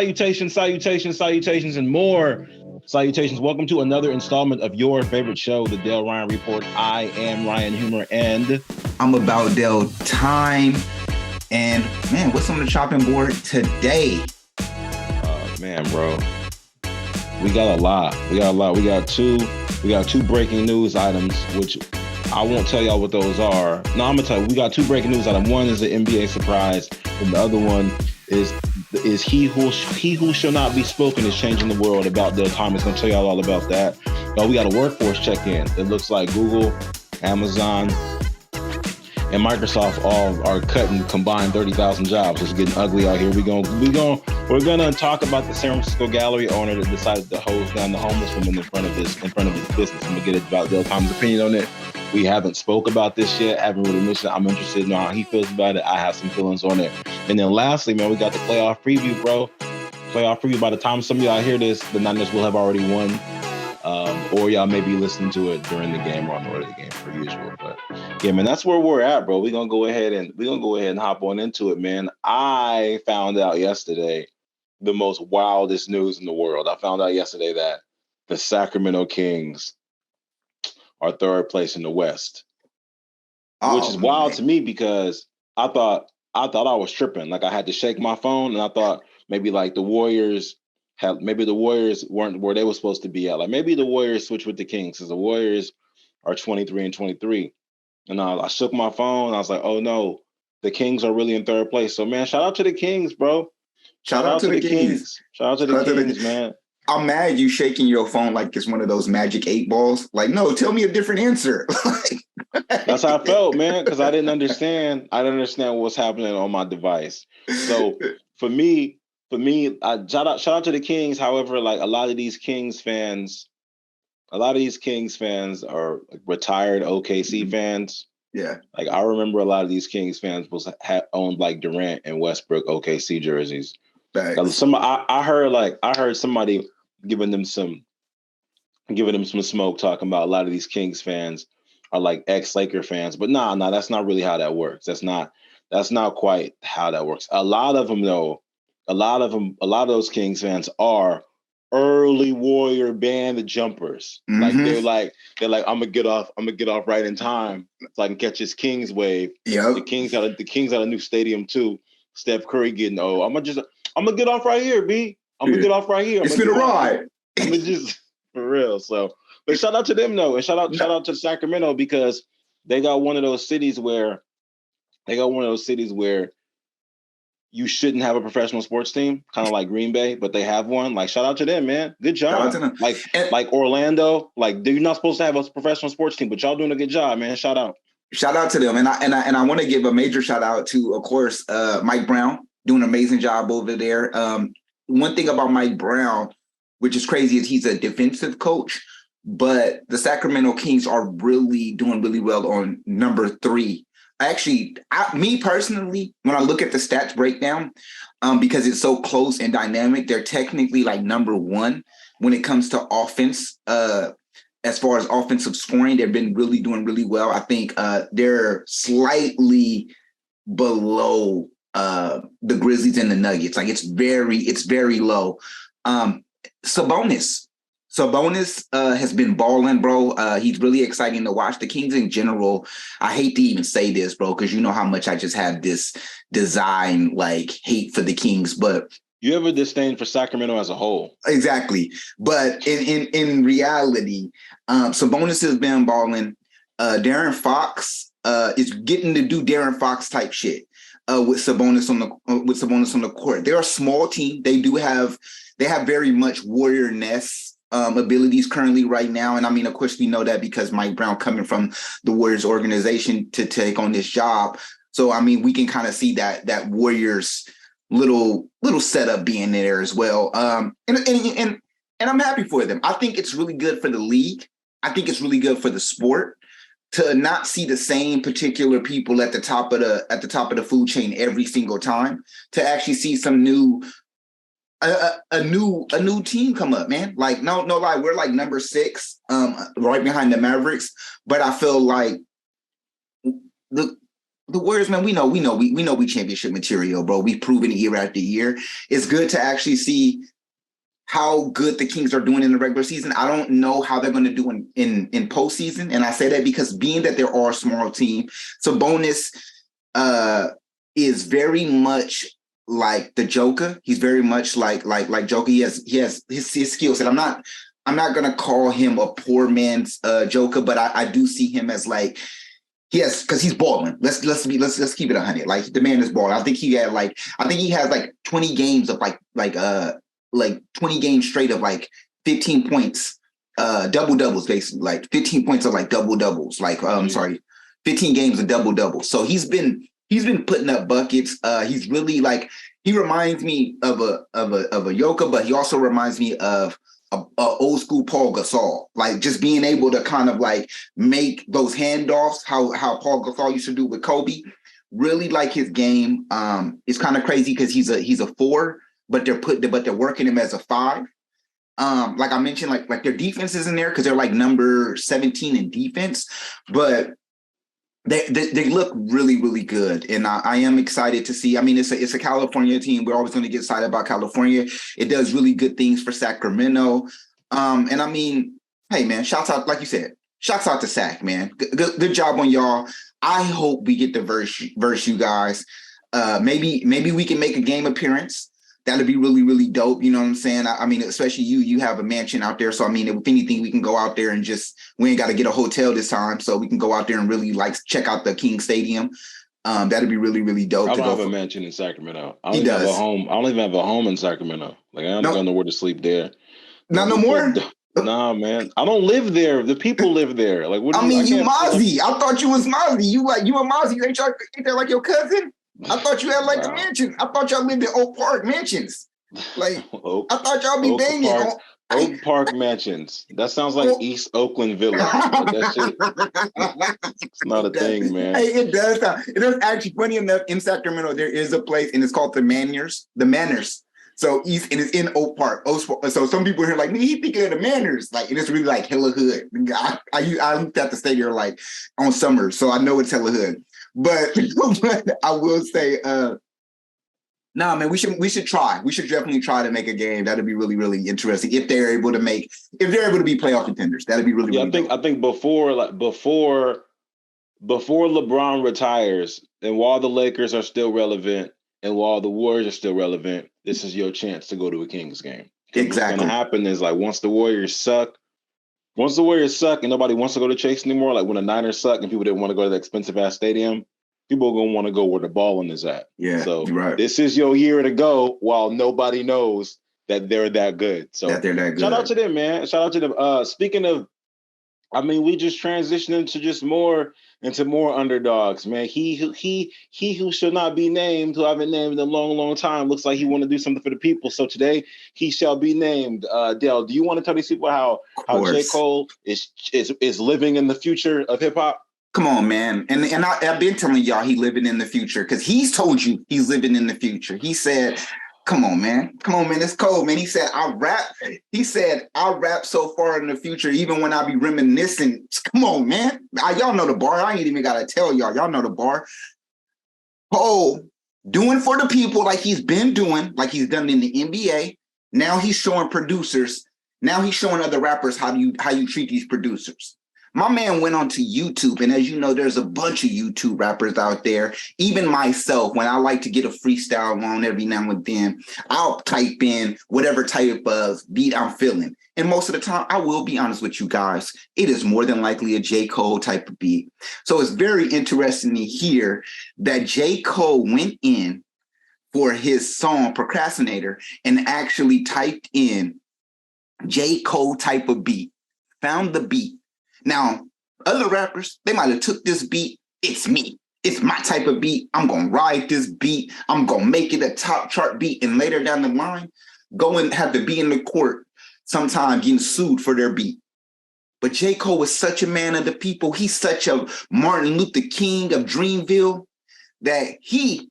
Salutations, and more salutations. Welcome to another installment of your favorite show, the Dale Ryan Report. I am Ryan Humer, and I'm about Dale Time. And man, what's on the chopping board today? Man, bro, we got a lot. We got two breaking news items, which I won't tell y'all what those are. No, I'm gonna tell you. We got two breaking news items. One is an NBA surprise, and the other one is he who shall not be spoken is changing the world about Dale Thomas. Gonna tell y'all all about that. We got a workforce check-in. It looks like Google, Amazon, and Microsoft all are cutting combined 30,000 jobs. It's getting ugly out here. We're gonna talk about the San Francisco gallery owner that decided to hose down the homeless woman in front of his business. I'm gonna get about Dale Thomas' opinion on it. We haven't spoke about this yet. Haven't really mentioned it. I'm interested in how he feels about it. I have some feelings on it. And then lastly, man, we got the playoff preview, bro. Playoff preview. By the time some of y'all hear this, the Niners will have already won. Or y'all may be listening to it during the game or on the way to the game per usual. But yeah, man, that's where we're at, bro. We're gonna go ahead and hop on into it, man. I found out yesterday the most wildest news in the world. I found out yesterday that the Sacramento Kings are third place in the West, which is wild to me because I thought I was tripping. Like I had to shake my phone, and I thought maybe like the Warriors weren't where they were supposed to be at. Like maybe the Warriors switched with the Kings because the Warriors are 23-23. And I shook my phone. I was like, oh no, the Kings are really in third place. So man, shout out to the Kings, bro. Shout out to the Kings. Shout out to the Kings, man. I'm mad you shaking your phone like it's one of those magic 8 balls. Like, no, tell me a different answer. That's how I felt, man, because I didn't understand. I didn't understand what was happening on my device. So for me, shout out to the Kings. However, like a lot of these Kings fans are retired OKC fans. Yeah. Like I remember a lot of these Kings fans owned like Durant and Westbrook OKC jerseys. I heard somebody giving them some smoke talking about a lot of these Kings fans are like ex-Laker fans, but nah, that's not really how that works. That's not quite how that works. A lot of those Kings fans are early Warrior band jumpers. Mm-hmm. Like they're like I'm gonna get off right in time so I can catch this Kings wave. Yep. The Kings got a new stadium too. Steph Curry getting old. I'm gonna get off right here, B. I'm gonna get off right here. It's been a ride. I'm gonna just for real. So, but shout out to them though, and shout out to Sacramento because they got one of those cities where you shouldn't have a professional sports team, kind of like Green Bay, but they have one. Like, shout out to them, man. Good job. Like Orlando, like they're not supposed to have a professional sports team, but y'all doing a good job, man. Shout out. Shout out to them, and I want to give a major shout out to, of course, Mike Brown doing an amazing job over there. One thing about Mike Brown, which is crazy, is he's a defensive coach, but the Sacramento Kings are really doing really well on number 3. Actually, me personally, when I look at the stats breakdown, because it's so close and dynamic, they're technically like number 1 when it comes to offense. As far as offensive scoring, they've been really doing really well. I think they're slightly below the Grizzlies and the Nuggets. Like it's very low. Sabonis has been balling, bro. He's really exciting to watch. The Kings in general, I hate to even say this, bro, because you know how much I just have this design like hate for the Kings, but you have a disdain for Sacramento as a whole. Exactly. But in reality, Sabonis has been balling. Darren Fox is getting to do Darren Fox type shit with Sabonis on the court. They're a small team. They have very much Warrior-ness abilities currently right now. And I mean, of course, we know that because Mike Brown coming from the Warriors organization to take on this job. So, I mean, we can kind of see that Warriors little setup being there as well. And I'm happy for them. I think it's really good for the league. I think it's really good for the sport to not see the same particular people at the top of the food chain every single time, to actually see some a new team come up, man. Like no lie, we're like number 6, right behind the Mavericks. But I feel like the Warriors, man, we know we championship material, bro. We've proven it year after year. It's good to actually see how good the Kings are doing in the regular season. I don't know how they're going to do in postseason, and I say that because being that there are a small team, Sabonis is very much like the Joker. He's very much like Joker. He has his skill set. I'm not gonna call him a poor man's Joker, but I do see him as like. Yes, because he's balling. Let's keep it 100. Like the man is balling. I think he has like 20 games of like 20 games straight of like 15 points, double doubles basically, like 15 points of like double doubles. Like 15 games of double doubles. So he's been putting up buckets. He's really like he reminds me of a Joker, but he also reminds me of a old school Paul Gasol, like just being able to kind of like make those handoffs, how Paul Gasol used to do with Kobe. Really like his game. It's kind of crazy because he's a 4, but they're working him as a 5. Like I mentioned, like their defense is in there because they're like number 17 in defense, but they look really, really good. And I am excited to see. I mean, it's a California team. We're always going to get excited about California. It does really good things for Sacramento. And I mean, hey, man, shouts out, like you said, shouts out to Sac, man. Good job on y'all. I hope we get to verse you guys. Maybe we can make a game appearance. That'd be really, really dope. You know what I'm saying? I mean, especially you have a mansion out there. So, I mean, if anything, we can go out there and we ain't got to get a hotel this time. So we can go out there and really like check out the King Stadium. That'd be really, really dope. I don't have a mansion in Sacramento. I don't even have a home. I don't even have a home in Sacramento. Like I don't got nowhere to sleep there. Not no more? Nah, man. I don't live there. The people live there. Like what? You Mozzie. I thought you was Mozzie. You a Mozzie. Ain't that like your cousin? I thought you had like a mansion. I thought y'all lived in Oak Park mansions. Like I thought y'all be banging Oak Park mansions. That sounds like East Oakland Village. That shit, it's not a thing, man. Hey, it does. It is actually funny enough. In Sacramento, there is a place, and it's called the Manors. The Manors. So and it's in Oak Park. So some people here like me. He thinking of the Manors, like, and it's really like hella hood. I looked at the stadium like on summer, so I know it's hella hood. But I will say, nah, man, we should try. We should definitely try to make a game. That'd be really, really interesting if they're able to be playoff contenders. That'd be really, really I think before LeBron retires, and while the Lakers are still relevant, and while the Warriors are still relevant, this is your chance to go to a Kings game. Exactly. What's gonna happen is like once the Warriors suck, and nobody wants to go to Chase anymore, like when the Niners suck and people didn't want to go to the expensive ass stadium, people are gonna want to go where the balling is at. Yeah. So right. This is your year to go while nobody knows that they're that good. So they're that good. Shout out to them, man. Shout out to them. Speaking of, I mean, we just transitioned into more underdogs, man. He who should not be named, who I haven't named in a long, long time, looks like he want to do something for the people. So today he shall be named. Dale, do you want to tell these people how J. Cole is living in the future of hip hop? Come on, man. And I've been telling y'all he living in the future because he's told you he's living in the future. He said, come on, man. It's cold, man. He said, I rap so far in the future, even when I be reminiscing. Come on, man. Y'all know the bar. I ain't even got to tell y'all. Y'all know the bar. Cole doing for the people like he's been doing, like he's done in the NBA. Now he's showing producers. Now he's showing other rappers how you treat these producers. My man went onto YouTube, and as you know, there's a bunch of YouTube rappers out there. Even myself, when I like to get a freestyle on every now and then, I'll type in whatever type of beat I'm feeling. And most of the time, I will be honest with you guys, it is more than likely a J. Cole type of beat. So it's very interesting to hear that J. Cole went in for his song Procrastinator and actually typed in J. Cole type of beat, found the beat. Now, other rappers, they might have took this beat. It's me. It's my type of beat. I'm going to ride this beat. I'm going to make it a top chart beat. And later down the line, go and have to be in the court sometime getting sued for their beat. But J. Cole was such a man of the people. He's such a Martin Luther King of Dreamville that he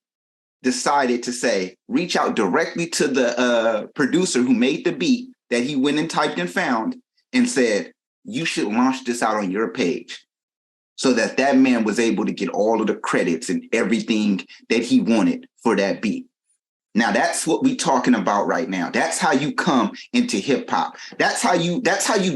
decided to say, reach out directly to the producer who made the beat that he went and typed and found and said, you should launch this out on your page. so that that man was able to get all of the credits and everything that he wanted for that beat. Now that's what we talking about right now. That's how you come into hip hop. That's how you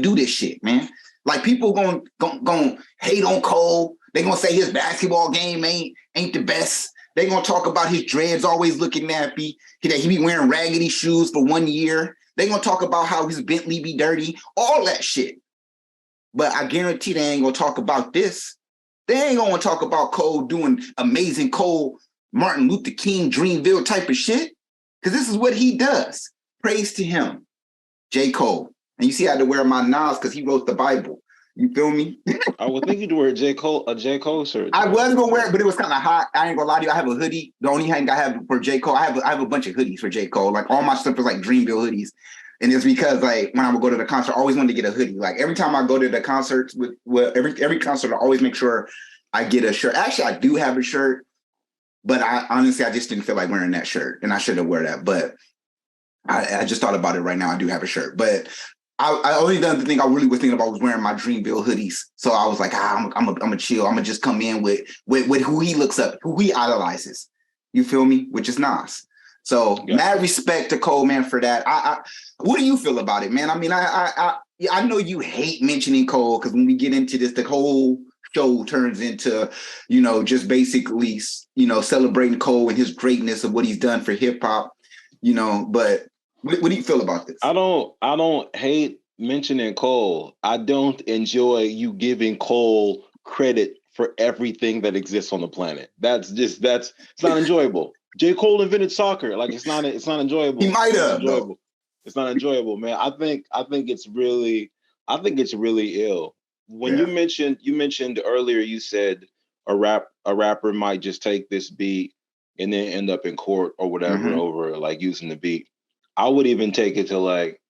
do this shit, man. Like people going hate on Cole. They gonna say his basketball game ain't the best. They gonna talk about his dreads always looking nappy. That he be wearing raggedy shoes for 1 year. They gonna talk about how his Bentley be dirty. All that shit. But I guarantee they ain't gonna talk about this. They ain't gonna talk about Cole doing amazing Cole Martin Luther King Dreamville type of shit. Because this is what he does. Praise to him. J. Cole. And you see I had to wear my Nas because he wrote the Bible. You feel me? I would think you'd wear a J. Cole shirt. I was gonna wear it, but it was kind of hot. I ain't gonna lie to you. I have a hoodie. The only thing I have for J. Cole, I have a bunch of hoodies for J. Cole. Like all my stuff is like Dreamville hoodies. And it's because like when I would go to the concert, I always wanted to get a hoodie. Like every time I go to the concerts with every concert, I always make sure I get a shirt. Actually, I do have a shirt, but I honestly just didn't feel like wearing that shirt, and I should have worn that. But I just thought about it right now. I do have a shirt, but I only done the thing I really was thinking about was wearing my Dreamville hoodies. So I was like, I'm a chill. I'm gonna just come in with who he looks up, who he idolizes. You feel me? Which is Nas. So mad respect to Cole, man, for that. What do you feel about it, man? I mean, I know you hate mentioning Cole because when we get into this, the whole show turns into, just basically, celebrating Cole and his greatness of what he's done for hip hop, but what do you feel about this? I don't hate mentioning Cole. I don't enjoy you giving Cole credit for everything that exists on the planet. It's not enjoyable. J. Cole invented soccer. Like it's not enjoyable. He might have though. It's not enjoyable, man. I think it's really ill. When you mentioned earlier, you said a rapper might just take this beat and then end up in court or whatever over like using the beat. I would even take it to like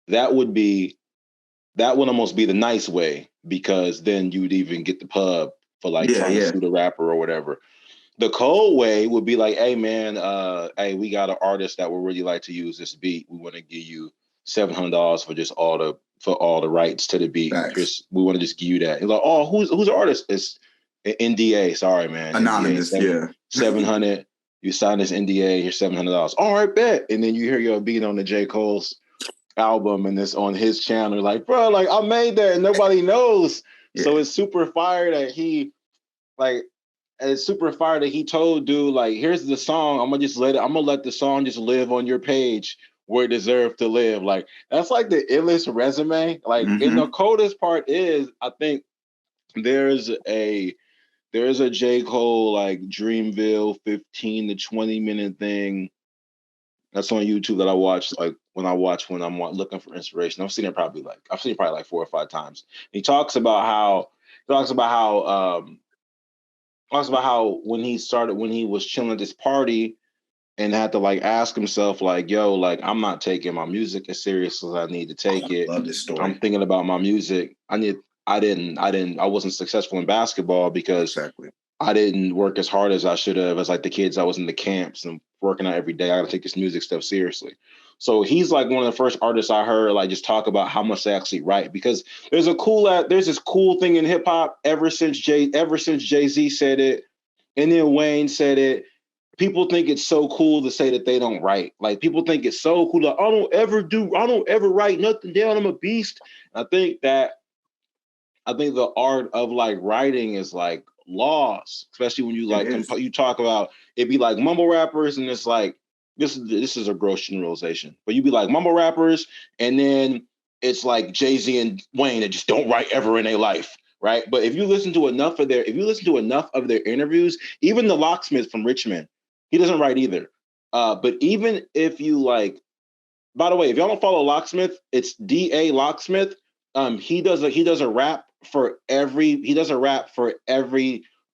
that would almost be the nice way, because then you'd even get the pub for like trying to sue the rapper or whatever. The cold way would be like, hey man, hey, we got an artist that would really like to use this beat. We want to give you $700 for just all the rights to the beat. We want to just give you that. And like, oh, who's the artist? It's NDA. Sorry, man. Anonymous. NDA, 700. You sign this NDA. Here's $700. All right, bet. And then you hear your beat on the J. Cole's album and it's on his channel. Like, bro, like I made that and nobody knows. So it's super fire that he told dude, like, here's the song. I'm gonna let the song just live on your page where it deserves to live. Like, that's like the illest resume. Like, and the coldest part is, I think there's a J. Cole like Dreamville 15 to 20 minute thing that's on YouTube that I watch like when I'm looking for inspiration. I've seen it probably like 4 or 5 times. He talks about how when he was chilling at this party and had to like ask himself like, yo, like I'm not taking my music as serious as I need to take it. Love this story. I'm thinking about my music. I wasn't successful in basketball because I didn't work as hard as I should have. As like the kids, I was in the camps and working out every day. I got to take this music stuff seriously. So he's like one of the first artists I heard like just talk about how much they actually write, because there's this cool thing in hip hop ever since Jay-Z said it, and then Wayne said it. People think it's so cool to say that they don't write. Like people think it's so cool. Like, I don't ever write nothing down. I'm a beast. I think the art of like writing is like lost, especially when you like you talk about it be like mumble rappers, and it's like this is a gross generalization, but you be like mumble rappers, and then it's like Jay-Z and Wayne that just don't write ever in their life, right? But if you listen to enough of their interviews, even the locksmith from Richmond, he doesn't write either. But even if you like, by the way, if y'all don't follow Locksmith, it's DA Locksmith. He does a rap for every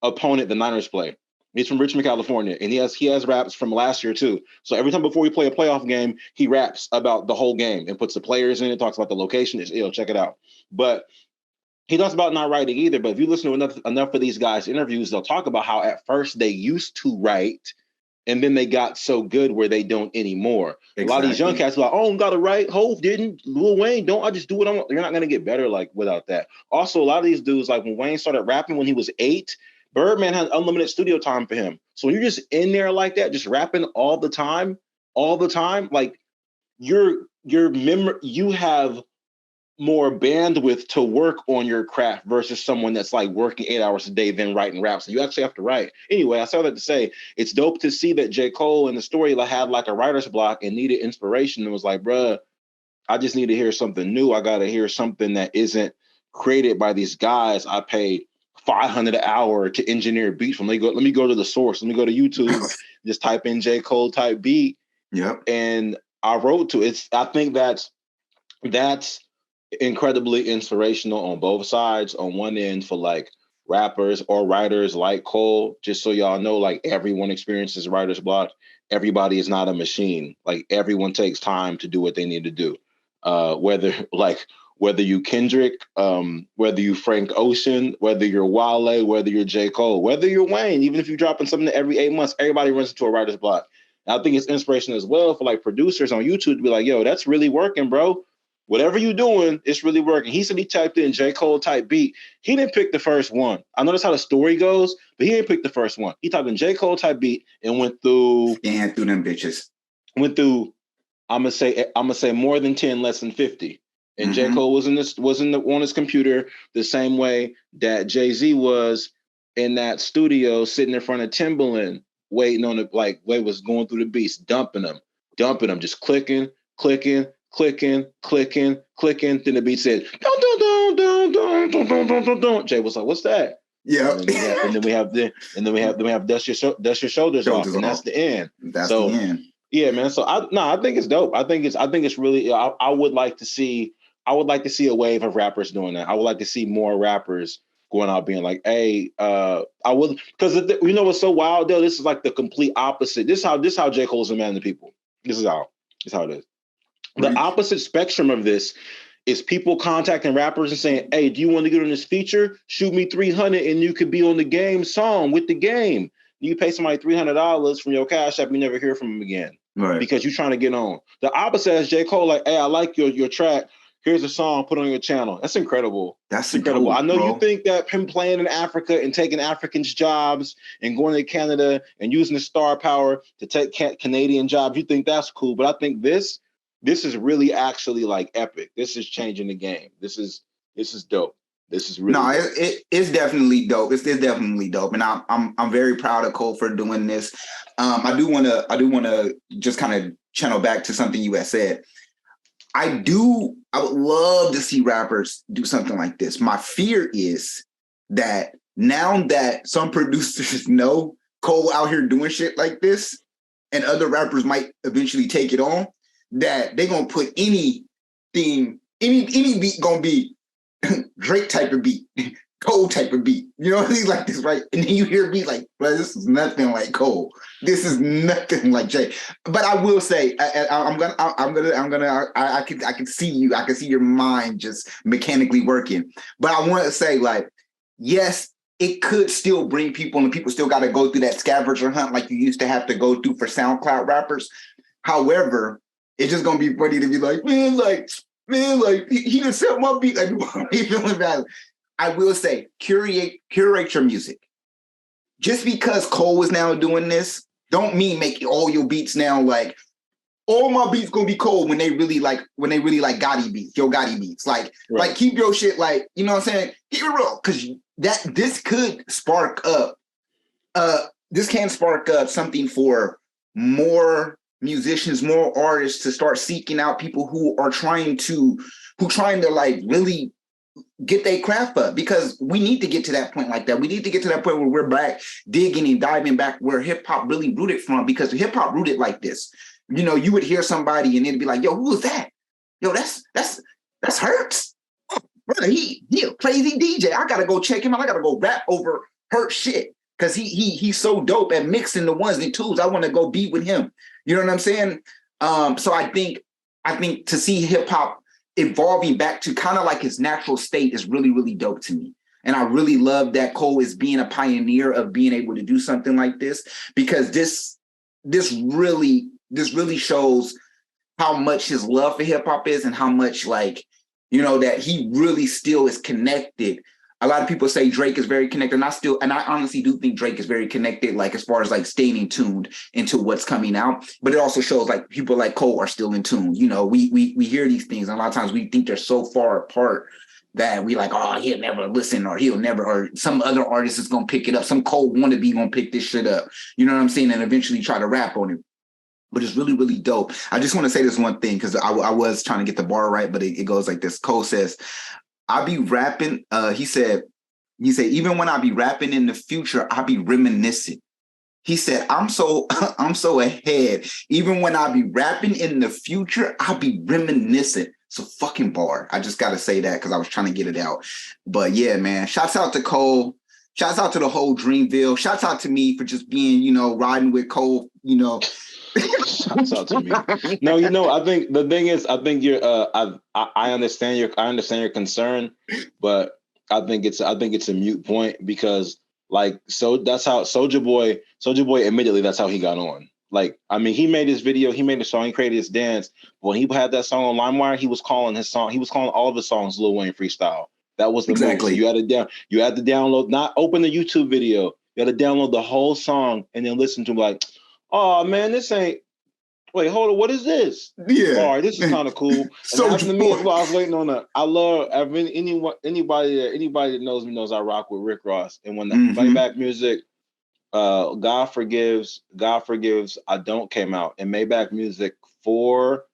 opponent the Niners play. He's from Richmond, California, and he has raps from last year too. So every time before we play a playoff game, he raps about the whole game and puts the players in it, talks about the location. It's ill. Check it out. But he talks about not writing either. But if you listen to enough of these guys' interviews, they'll talk about how at first they used to write, and then they got so good where they don't anymore. Exactly. A lot of these young cats are like, oh, got it right. Hove didn't. Lil Wayne don't. I just do what I want. You're not gonna get better like without that. Also, a lot of these dudes, like when Wayne started rapping when he was 8, Birdman had unlimited studio time for him. So when you're just in there like that, just rapping all the time, like you have more bandwidth to work on your craft versus someone that's like working 8 hours a day then writing raps. So you actually have to write. Anyway, I saw that to say it's dope to see that J. Cole in the story had like a writer's block and needed inspiration and was like, bruh, I just need to hear something new. I gotta hear something that isn't created by these guys I pay $500 an hour to engineer beats from. Let me go to the source. Let me go to YouTube, just type in J. Cole type beat. Yep. And I wrote to it. I think that's incredibly inspirational on both sides. On one end for like rappers or writers like Cole, just so y'all know, like everyone experiences writer's block. Everybody is not a machine. Like everyone takes time to do what they need to do. Whether you Kendrick, whether you Frank Ocean, whether you're Wale, whether you're J. Cole, whether you're Wayne, even if you're dropping something every 8 months, everybody runs into a writer's block. And I think it's inspiration as well for like producers on YouTube to be like, yo, that's really working, bro. Whatever you're doing, it's really working. He said he typed in J. Cole type beat. He didn't pick the first one. I know that's how the story goes, but he didn't pick the first one. He typed in J. Cole type beat and went through them bitches. Went through, I'm gonna say more than 10, less than 50. And J. Cole was on his computer the same way that Jay-Z was in that studio sitting in front of Timbaland, waiting on it, like Way was going through the beats, dumping them, just clicking. Then the beat said, dun, dun, dun, dun, dun, dun, dun, dun, dun, dun. Jay was like, what's that? Yeah. And then we have Dust Your Shoulders Off, and that's the end. That's the end. Yeah, man. So I think it's dope. I think it's really. I would like to see a wave of rappers doing that. I would like to see more rappers going out being like, hey, I would, because you know what's so wild though? This is like the complete opposite. This is how J. Cole's a man to people. This is how it is. The opposite spectrum of this is people contacting rappers and saying, hey, do you want to get on this feature? Shoot me 300 and you could be on the game song with the game. You pay somebody $300 from your Cash App, you never hear from them again. Right. Because you're trying to get on. The opposite is J. Cole, like, hey, I like your track. Here's a song, put on your channel. That's incredible. That's incredible. Dope, I know bro. You think that him playing in Africa and taking Africans' jobs and going to Canada and using the star power to take Canadian jobs, you think that's cool. But I think this is really actually like epic. This is changing the game. This is dope. This is really it's definitely dope. It's definitely dope, and I'm very proud of Cole for doing this. I do want to just kind of channel back to something you had said. I would love to see rappers do something like this. My fear is that now that some producers know Cole out here doing shit like this, and other rappers might eventually take it on, that they're gonna put any beat gonna be Drake type of beat, Cole type of beat. You know, he's like this, right? And then you hear me like, well, this is nothing like Cole. This is nothing like Jay. But I will say, I can see you. I can see your mind just mechanically working. But I want to say, like, yes, it could still bring people, and people still got to go through that scavenger hunt like you used to have to go through for SoundCloud rappers. However, it's just gonna be funny to be like, man, he didn't sell my beat. Like, you feeling bad? I will say, curate your music. Just because Cole is now doing this, don't mean make all your beats now like all my beats gonna be Cole when they really like Gotti beats, your Gotti beats. Like, right. Like keep your shit like, you know what I'm saying? Keep it real, because this could spark up. This can spark up something for more musicians, more artists to start seeking out people who are trying to like really get their craft up, because we need to get to that point like that. We need to get to that point where we're back digging and diving back where hip hop really rooted from, because hip hop rooted like this. You know, you would hear somebody and it'd be like, yo, who is that? Yo, that's Hurts. Brother, he a crazy DJ. I gotta go check him out. I gotta go rap over Hurt shit, because he's so dope at mixing the ones and twos. I want to go beat with him. You know what I'm saying? So I think to see hip hop evolving back to kind of like its natural state is really, really dope to me. And I really love that Cole is being a pioneer of being able to do something like this, because this this really shows how much his love for hip hop is and how much like, that he really still is connected. A lot of people say Drake is very connected, and I honestly do think Drake is very connected, like as far as like staying tuned into what's coming out. But it also shows like people like Cole are still in tune. We hear these things, and a lot of times we think they're so far apart that we like, oh, he'll never listen, or he'll never, or some other artist is gonna pick it up. Some Cole wannabe gonna pick this shit up. You know what I'm saying? And eventually try to rap on it. But it's really, really dope. I just want to say this one thing because I was trying to get the bar right, but it goes like this. Cole says, I be rapping. He said, even when I be rapping in the future, I be reminiscing. He said, I'm so ahead. Even when I be rapping in the future, I'll be reminiscing. It's a fucking bar. I just got to say that because I was trying to get it out. But yeah, man, shouts out to Cole. Shouts out to the whole Dreamville. Shouts out to me for just being, riding with Cole, Shouts out to me. No, I think the thing is, I think you're. I understand your concern, but I think it's a moot point because so that's how Soulja Boy admittedly that's how he got on. Like, I mean, he made his video, he made a song, he created his dance. When he had that song on LimeWire, he was calling all of his songs Lil Wayne freestyle. That was the exactly. move. So you had to download, not open the YouTube video. You had to download the whole song and then listen to like, oh man, this ain't. Wait, hold on. What is this? Yeah. All right, this is kind of cool. So I was waiting on that. I love anybody that knows me knows I rock with Rick Ross. And when the Maybach Music, God Forgives, I Don't came out, and Maybach Music 4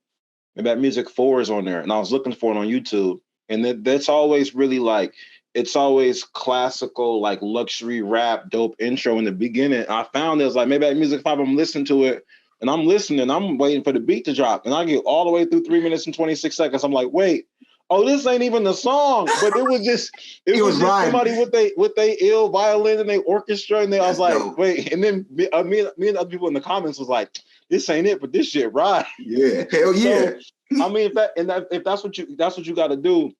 is on there, and I was looking for it on YouTube, and that's always really like. It's always classical, like luxury rap, dope intro in the beginning. I found there's like Maybach Music 5. I'm listening to it. And I'm listening, I'm waiting for the beat to drop. And I get all the way through 3 minutes and 26 seconds. I'm like, wait, this ain't even the song. But it was just somebody with they ill violin and they orchestra. And I was like, dope. Wait. And then me and other people in the comments was like, this ain't it, but this shit right. Yeah. Hell yeah. So, I mean, if that's what you gotta do,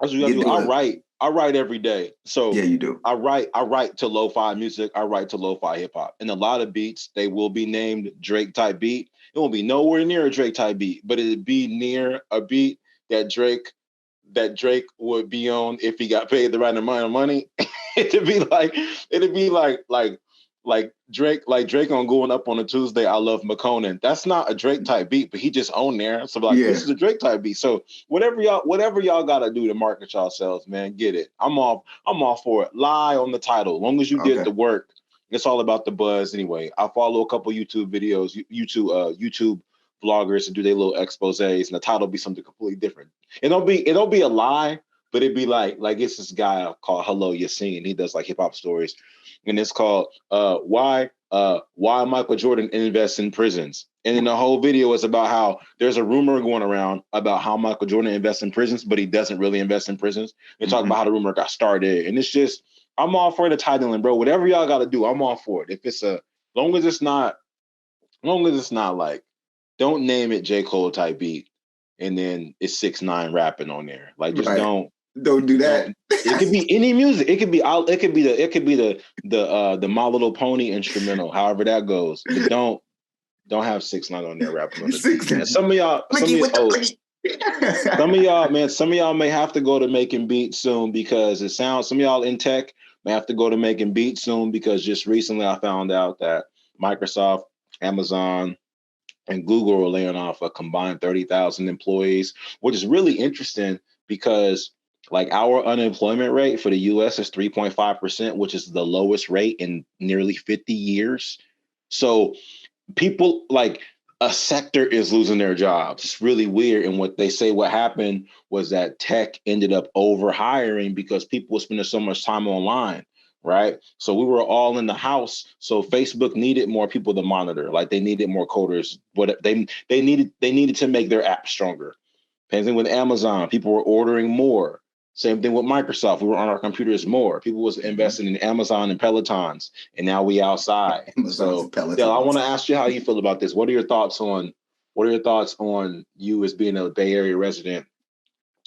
that's what you gotta do. I write every day. So yeah, you do. I write to lo-fi music. I write to lo-fi hip hop. And a lot of beats, they will be named Drake type beat. It won't be nowhere near a Drake type beat, but it'd be near a beat that Drake would be on if he got paid the right amount of money. it'd be like Drake on Going Up on a Tuesday, I Love McConan. That's not a Drake type beat, but he just on there. So this is a Drake type beat. So whatever y'all gotta do to market yourselves, man, get it. I'm all for it. Lie on the title. As long as you did the work, it's all about the buzz anyway. I follow a couple YouTube videos, YouTube vloggers to do their little exposés, and the title be something completely different. It don't be a lie, but it'd be like it's this guy called Hello Yassine. He does like hip hop stories. And it's called why Michael Jordan invests in prisons. And then the whole video is about how there's a rumor going around about how Michael Jordan invests in prisons, but he doesn't really invest in prisons. They talk about how the rumor got started. And it's just, I'm all for the titling, bro. Whatever y'all got to do, I'm all for it. If it's long as it's not like, don't name it J. Cole type beat and then it's 6ix9ine rapping on there. Like, just don't do that. It could be any music. It could be the My Little Pony instrumental, however that goes. But don't have 6ix9ine on there rapping on the beat. Some of y'all may have to go to making beats soon because it sounds. Some of y'all in tech may have to go to making beats soon because just recently I found out that Microsoft, Amazon, and Google are laying off a combined 30,000 employees, which is really interesting because like our unemployment rate for the US is 3.5%, which is the lowest rate in nearly 50 years. So people like a sector is losing their jobs. It's really weird. And what they say what happened was that tech ended up over hiring because people were spending so much time online. Right. So we were all in the house. So Facebook needed more people to monitor, like they needed more coders, but they needed to make their app stronger. Same thing with Amazon. People were ordering more. Same thing with Microsoft. We were on our computers more. People was investing in Amazon and Pelotons, and now we outside. So, Del, I want to ask you how you feel about this. What are your thoughts on you as being a Bay Area resident?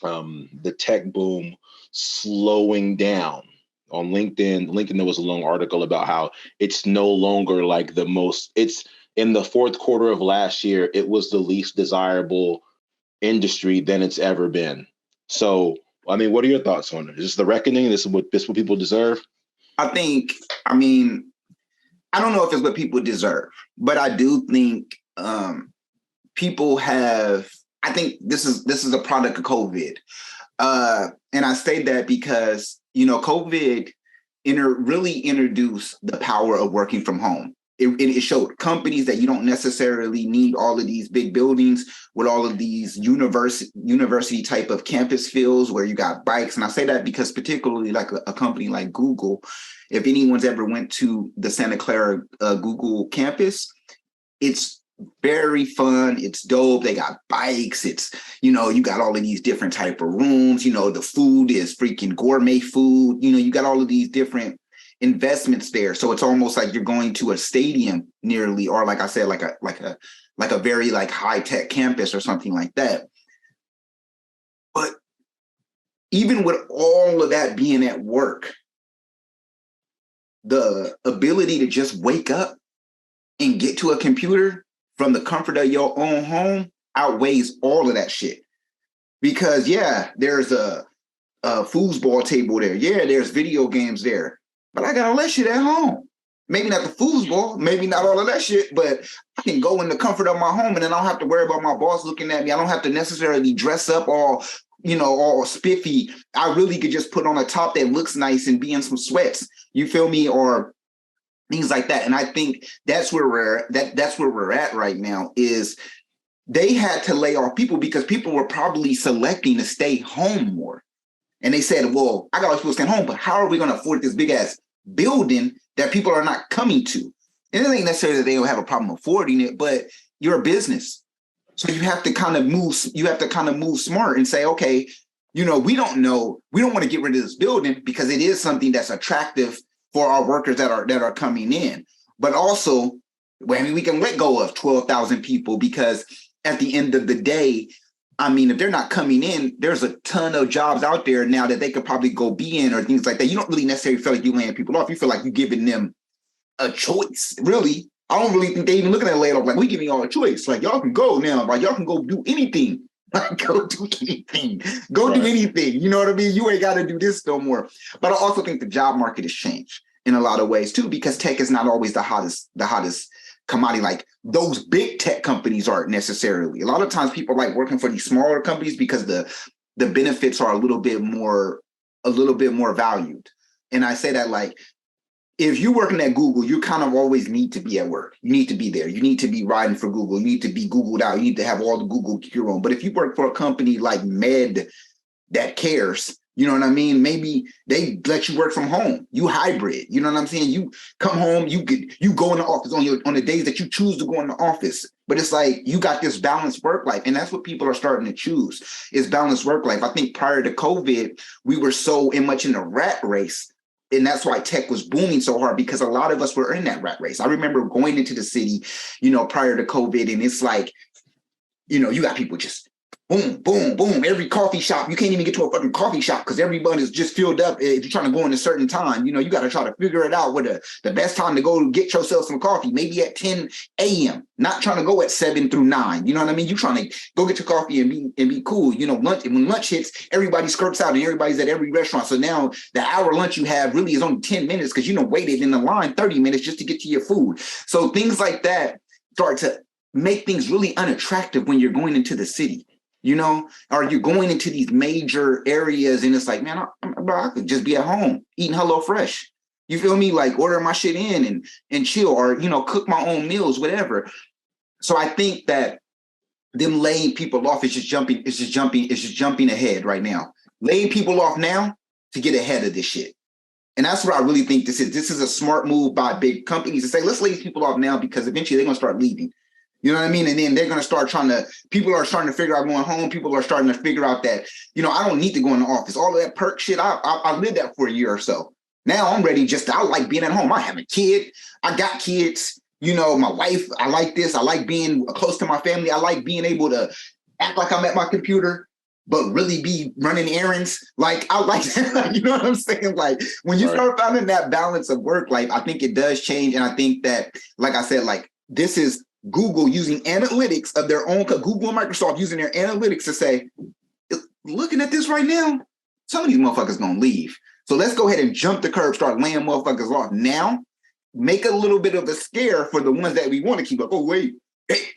The tech boom slowing down. On LinkedIn, there was a long article about how it's no longer like the most. It's in the fourth quarter of last year, it was the least desirable industry than it's ever been. So, I mean, what are your thoughts on it? Is this the reckoning? This what people deserve? I think, I mean, I don't know if it's what people deserve, but I do think people have. I think this is a product of COVID, and I say that because COVID really introduced the power of working from home. It showed companies that you don't necessarily need all of these big buildings with all of these university type of campus feels where you got bikes. And I say that because particularly like a company like Google, if anyone's ever went to the Santa Clara Google campus, it's very fun. It's dope. They got bikes. It's, you got all of these different type of rooms. The food is freaking gourmet food. You got all of these different investments there. So it's almost like you're going to a stadium nearly, or like I said, like a very like high tech campus or something like that. But even with all of that being at work, the ability to just wake up and get to a computer from the comfort of your own home outweighs all of that shit. Because there's a foosball table there. Yeah, there's video games there. But I got all that shit at home. Maybe not the foosball, maybe not all of that shit, but I can go in the comfort of my home and then I don't have to worry about my boss looking at me. I don't have to necessarily dress up all spiffy. I really could just put on a top that looks nice and be in some sweats. You feel me? Or things like that. And I think that's where we're at right now is they had to lay off people because people were probably selecting to stay home more. And they said, well, I got all these people staying home, but how are we going to afford this big ass building that people are not coming to? And it ain't necessarily that they don't have a problem affording it, but you're a business. So you have to kind of move smart and say, okay, we don't want to get rid of this building because it is something that's attractive for our workers that are coming in. But also, we can let go of 12,000 people because at the end of the day, I mean, if they're not coming in, there's a ton of jobs out there now that they could probably go be in or things like that. You don't really necessarily feel like you're laying people off. You feel like you're giving them a choice. Really, I don't really think they even looking at laying off like we giving y'all a choice. Like y'all can go now, like y'all can go do anything. Like go do anything. Go do anything. You know what I mean? You ain't got to do this no more. But I also think the job market has changed in a lot of ways too, because tech is not always the hottest commodity like those big tech companies aren't necessarily. A lot of times people like working for these smaller companies because the benefits are a little bit more valued. And I say that like if you're working at Google, you kind of always need to be at work. You need to be there. You need to be riding for Google. You need to be Googled out. You need to have all the Google gear on. But if you work for a company like Med that cares, you know what I mean? Maybe they let you work from home. You hybrid. You know what I'm saying? You come home, you go in the office on the days that you choose to go in the office. But it's like you got this balanced work life. And that's what people are starting to choose is balanced work life. I think prior to COVID, we were so much in the rat race. And that's why tech was booming so hard because a lot of us were in that rat race. I remember going into the city, prior to COVID, and it's like, you got people just boom, boom, boom. Every coffee shop, you can't even get to a fucking coffee shop because everyone is just filled up. If you're trying to go in a certain time, you got to try to figure it out what the best time to go get yourself some coffee, maybe at 10 a.m., not trying to go at 7 through 9. You know what I mean? You're trying to go get your coffee and be cool. When lunch hits, everybody skirts out and everybody's at every restaurant. So now the hour lunch you have really is only 10 minutes because waited in the line 30 minutes just to get to your food. So things like that start to make things really unattractive when you're going into the city. Or you're going into these major areas and it's like, man, I could just be at home eating HelloFresh. You feel me? Like order my shit in and chill or, cook my own meals, whatever. So I think that them laying people off is just jumping ahead right now. Laying people off now to get ahead of this shit. And that's what I really think this is. This is a smart move by big companies to say, let's lay these people off now because eventually they're going to start leaving. You know what I mean? And then they're going to start people are starting to figure out going home. People are starting to figure out that, I don't need to go in the office. All of that perk shit, I lived that for a year or so. Now I'm ready I like being at home. I have a kid. I got kids. My wife, I like this. I like being close to my family. I like being able to act like I'm at my computer, but really be running errands. Like, I like that. You know what I'm saying? Like, when you start finding that balance of work life, I think it does change. And I think that, like I said, like, this is Google using analytics of their own, Google and Microsoft using their analytics to say, looking at this right now, some of these motherfuckers gonna leave. So let's go ahead and jump the curve, start laying motherfuckers off now, make a little bit of a scare for the ones that we want to keep up. Oh, wait,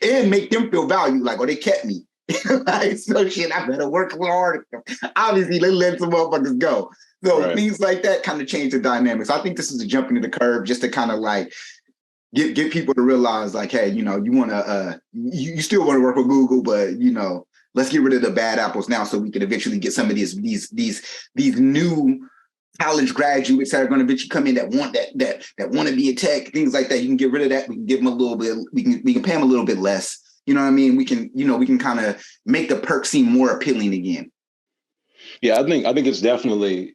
and make them feel valued, like, oh, they kept me. Like, so shit, I better work hard. Obviously, they let some motherfuckers go. So things like that kind of change the dynamics. I think this is a jump into the curve just to kind of like get people to realize, like, hey, you know, you want to, you still want to work with Google, but, you know, let's get rid of the bad apples now so we can eventually get some of these new college graduates that are going to eventually come in that want to be a tech, things like that. You can get rid of that. We can give them a little bit. We can pay them a little bit less. You know what I mean? We can kind of make the perk seem more appealing again. Yeah, I think it's definitely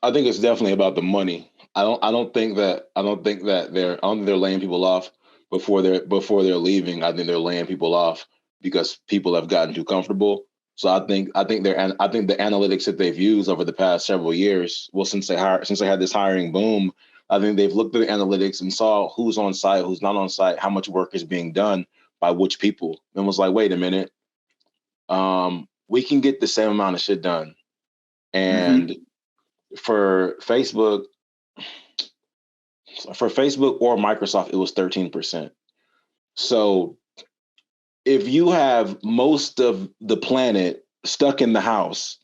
about the money. I don't think that they're laying people off before they're leaving. I think they're laying people off because people have gotten too comfortable. So I think the analytics that they've used over the past several years, well, since they had this hiring boom, I think they've looked at the analytics and saw who's on site, who's not on site, how much work is being done by which people, and was like, wait a minute, we can get the same amount of shit done. And for Facebook or Microsoft, it was 13%. So if you have most of the planet stuck in the house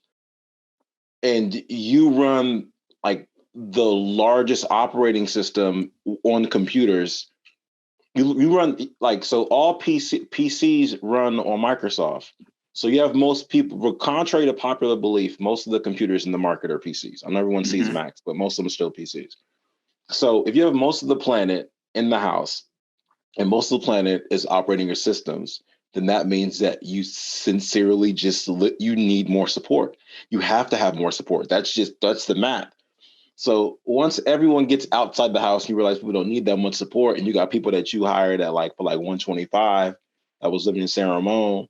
and you run like the largest operating system on computers, you run like, so all PCs run on Microsoft. So you have most people, contrary to popular belief, most of the computers in the market are PCs. I know everyone sees Macs, but most of them are still PCs. So if you have most of the planet in the house and most of the planet is operating your systems, then that means that you sincerely you need more support. You have to have more support. That's the math. So once everyone gets outside the house, you realize people don't need that much support, and you got people that you hired at for 125 that was living in San Ramon,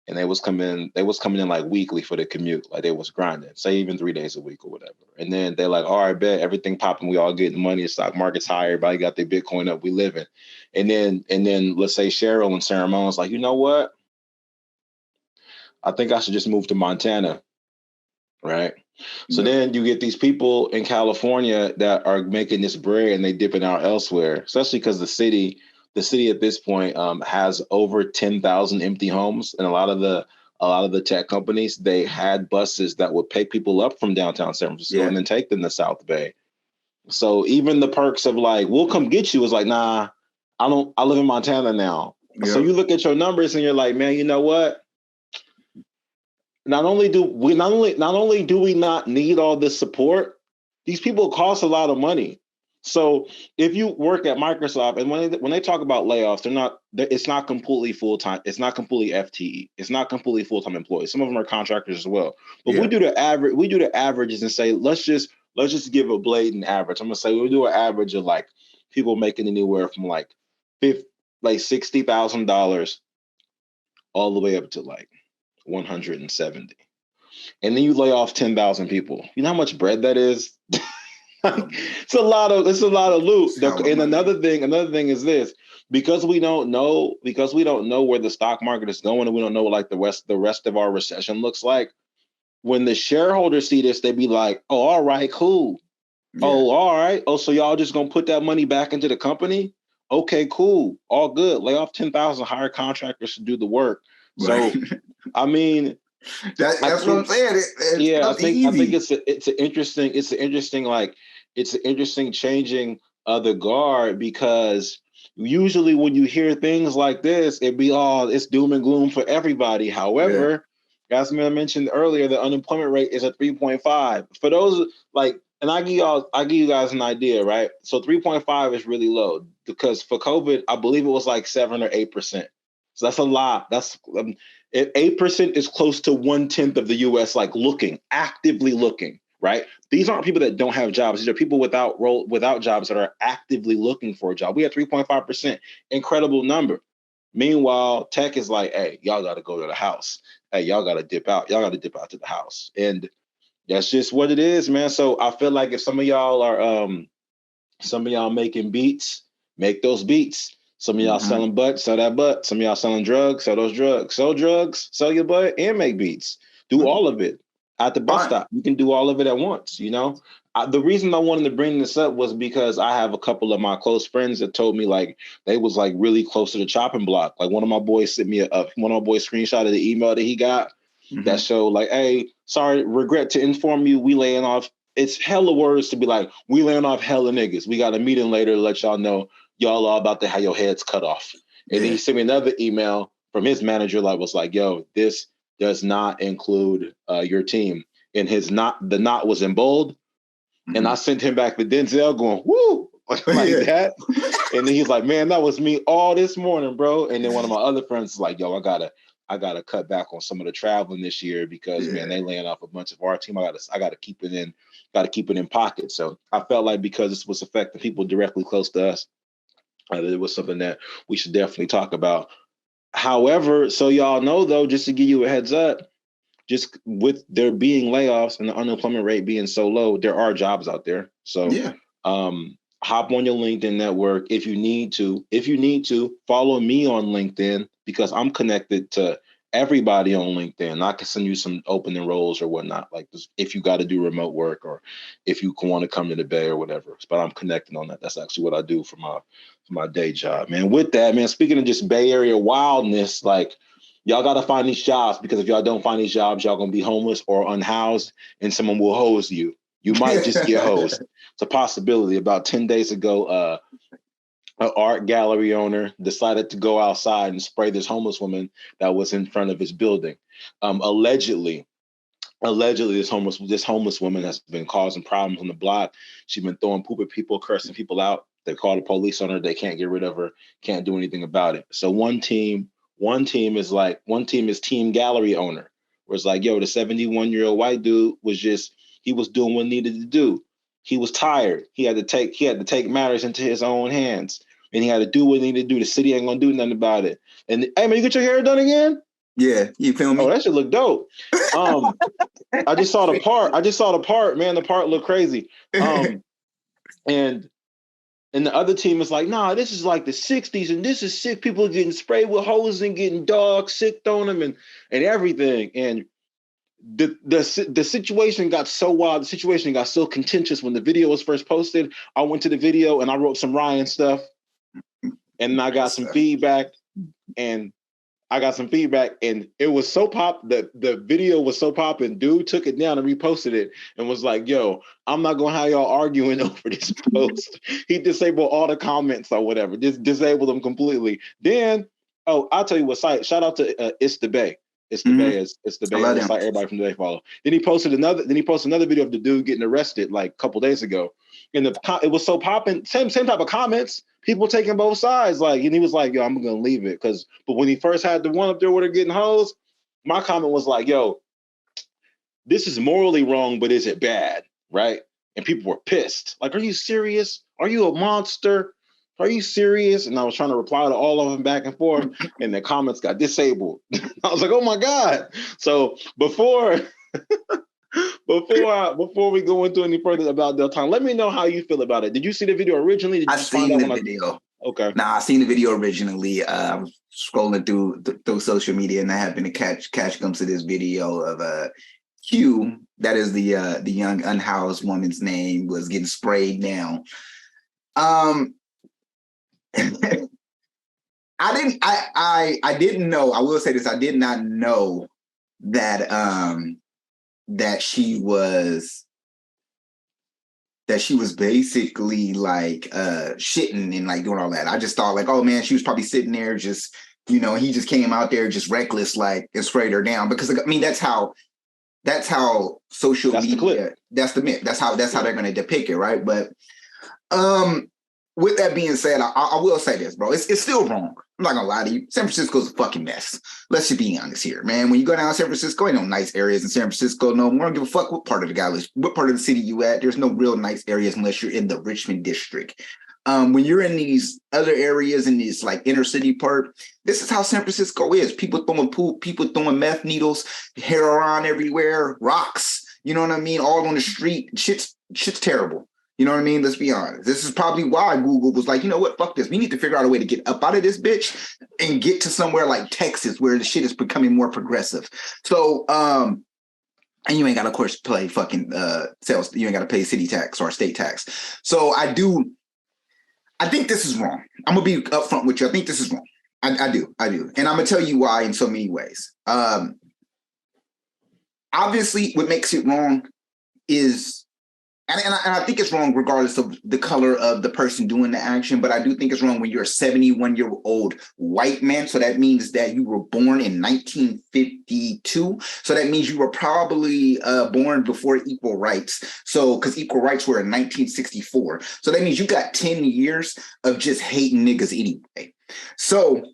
and they was coming in like weekly for the commute, like they was grinding, say even 3 days a week or whatever. And then they're like, all right, bet, everything popping, we all getting money, the stock market's higher, everybody got their Bitcoin up, we living. And then let's say Cheryl and San Ramon's like, you know what? I think I should just move to Montana, right? So then you get these people in California that are making this bread and they dipping out elsewhere, especially because the city at this point has over 10,000 empty homes, and a lot of the tech companies, they had buses that would pick people up from downtown San Francisco and then take them to South Bay. So even the perks of like, we'll come get you is like, nah, I live in Montana now. So you look at your numbers and you're like, man, you know what? Not only do we not need all this support, these people cost a lot of money. So if you work at Microsoft, and when they talk about layoffs, it's not completely full-time. It's not completely FTE. It's not completely full-time employees. Some of them are contractors as well. But we do the averages and say, let's just give a blatant average. I'm gonna say we'll do an average of like people making anywhere from like $60,000 all the way up to like 170, and then you lay off 10,000 people. You know how much bread that is? It's a lot of loot. And another thing is this: because we don't know where the stock market is going, and we don't know like the rest of our recession looks like. When the shareholders see this, they be like, "Oh, all right, cool. Oh, all right. Oh, so y'all just gonna put that money back into the company? Okay, cool. All good. Lay off 10,000, hire contractors to do the work." So, I mean, that's what I'm saying. I think it's an interesting changing of the guard, because usually when you hear things like this, it's doom and gloom for everybody. However, as I mentioned earlier, the unemployment rate is at 3.5. For those and I give you guys an idea, right? So 3.5 is really low because for COVID, I believe it was like 7 or 8%. So that's a lot. That's 8% is close to 1/10 of the U.S. actively looking, right? These aren't people that don't have jobs. These are people without jobs that are actively looking for a job. We have 3.5%, incredible number. Meanwhile, tech is like, hey, y'all got to go to the house. Hey, y'all got to dip out. Y'all got to dip out to the house, and that's just what it is, man. So I feel like if some of y'all making beats, make those beats. Some of y'all selling butt, sell that butt. Some of y'all selling drugs, sell those drugs. Sell drugs, sell your butt, and make beats. Do all of it at the bus stop. You can do all of it at once, you know? The reason I wanted to bring this up was because I have a couple of my close friends that told me like they was like really close to the chopping block. Like one of my boys sent me one of my boys screenshot of the email that he got that showed like, hey, sorry, regret to inform you, we laying off. It's hella words to be like, we laying off hella niggas. We got a meeting later to let y'all know y'all are about to have your heads cut off. And then he sent me another email from his manager like was like, yo, this does not include your team. And the knot was in bold. And I sent him back to Denzel going, woo, like that. And then he's like, man, that was me all this morning, bro. And then one of my other friends is like, yo, I gotta cut back on some of the traveling this year because man, they laying off a bunch of our team. I gotta keep it in pocket. So I felt like because this was affecting people directly close to us, it was something that we should definitely talk about. However, so y'all know though, just to give you a heads up, just with there being layoffs and the unemployment rate being so low, there are jobs out there. So hop on your LinkedIn network if you need to. If you need to, follow me on LinkedIn because I'm connected to everybody on LinkedIn. I can send you some opening roles or whatnot, like this, if you got to do remote work or if you want to come to the Bay or whatever. But I'm connected on that. That's actually what I do for my day job, man. With that, man, speaking of just Bay Area wildness, like, y'all got to find these jobs because if y'all don't find these jobs, y'all going to be homeless or unhoused and someone will hose you. You might just get hosed. It's a possibility. About 10 days ago, an art gallery owner decided to go outside and spray this homeless woman that was in front of his building. Allegedly, this homeless woman has been causing problems on the block. She's been throwing poop at people, cursing people out. They called the police on her. They can't get rid of her. Can't do anything about it. So one team is team gallery owner, where it's like, yo, the 71-year-old white dude he was doing what he needed to do. He was tired. He had to take matters into his own hands, and he had to do what he needed to do. The city ain't gonna do nothing about it. And hey, man, you get your hair done again? Yeah, you feel me? Oh, that should look dope. I just saw the part, man. The part looked crazy. And the other team is like, nah, this is like the 60s, and this is sick. People getting sprayed with hoses and getting dogs sick on them and everything. And the situation got so wild. The situation got so contentious when the video was first posted. I went to the video and I wrote some Ryan stuff, and I got some feedback, and it was so the video was so popping. Dude took it down and reposted it and was like, yo, I'm not gonna have y'all arguing over this post. He disabled all the comments or whatever, just disabled them completely. Then, I'll tell you what site, shout out to It's the Bay. It's the Bay. It's the Bay. It's like everybody from the Bay follow. Then he posted another video of the dude getting arrested like a couple days ago. And it was so popping, same type of comments. People taking both sides, like, and he was like, yo, I'm gonna leave it. But when he first had the one up there where they're getting hosed, my comment was like, yo, this is morally wrong, but is it bad? Right? And people were pissed. Like, are you serious? Are you a monster? Are you serious? And I was trying to reply to all of them back and forth, and the comments got disabled. I was like, oh my God. So before we go into any further about Del Time, let me know how you feel about it. Did you see the video originally? I seen the video. Okay. Nah, I seen the video originally. I was scrolling through social media, and I happened to catch glimpse of this video of Q. That is the young unhoused woman's name, was getting sprayed down. I didn't know. I will say this. I did not know that that she was basically like shitting and like doing all that. I just thought like, oh man, she was probably sitting there just, he just came out there just reckless, like, and sprayed her down. Because I mean, that's how social media, that's the myth. That's how they're gonna depict it, right? But with that being said, I will say this, bro. It's still wrong. I'm not gonna lie to you. San Francisco's a fucking mess. Let's just be honest here, man. When you go down to San Francisco, ain't no nice areas in San Francisco. No, we don't give a fuck what part of the city you at. There's no real nice areas unless you're in the Richmond district. When you're in these other areas in this like inner city part, this is how San Francisco is. People throwing poop, people throwing meth needles, heroin everywhere, rocks. You know what I mean? All on the street. Shit's terrible. You know what I mean? Let's be honest. This is probably why Google was like, you know what? Fuck this. We need to figure out a way to get up out of this bitch and get to somewhere like Texas where the shit is becoming more progressive. So, and you ain't got to, of course, pay fucking sales. You ain't got to pay city tax or state tax. So I think this is wrong. I'm gonna be upfront with you. I think this is wrong. I do, and I'm gonna tell you why in so many ways. Obviously, what makes it wrong is, and I think it's wrong regardless of the color of the person doing the action, but I do think it's wrong when you're a 71-year-old white man. So that means that you were born in 1952. So that means you were probably born before equal rights. So because equal rights were in 1964. So that means you got 10 years of just hating niggas anyway. So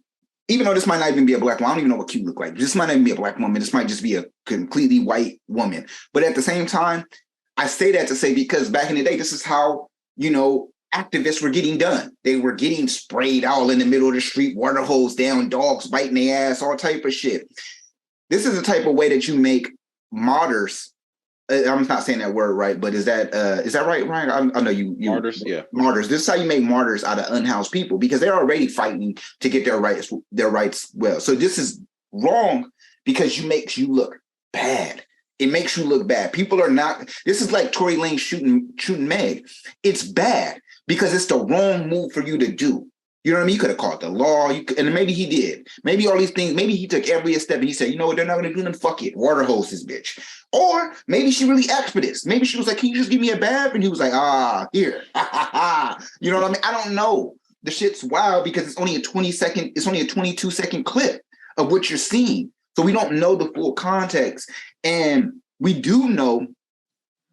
even though this might not even be a black woman, I don't even know what Q look like. This might not even be a black woman. This might just be a completely white woman. But at the same time, I say that to say because back in the day, this is how, activists were getting done. They were getting sprayed all in the middle of the street, water hose down, dogs biting their ass, all type of shit. This is the type of way that you make martyrs. I'm not saying that word right, but is that right, Ryan? I know you martyrs, yeah. Martyrs. This is how you make martyrs out of unhoused people because they're already fighting to get their rights well. So this is wrong because it makes you look bad. It makes you look bad. People are not. This is like Tory Lanez shooting Meg. It's bad because it's the wrong move for you to do. You know what I mean? You could have called the law, and maybe he did. Maybe all these things. Maybe he took every step and he said, "You know what? They're not going to do them. Fuck it. Water hose this bitch." Or maybe she really asked for this. Maybe she was like, "Can you just give me a bath?" And he was like, "Here." You know what I mean? I don't know. The shit's wild because it's only a 20-second. It's only a 22-second clip of what you're seeing. So we don't know the full context. And we do know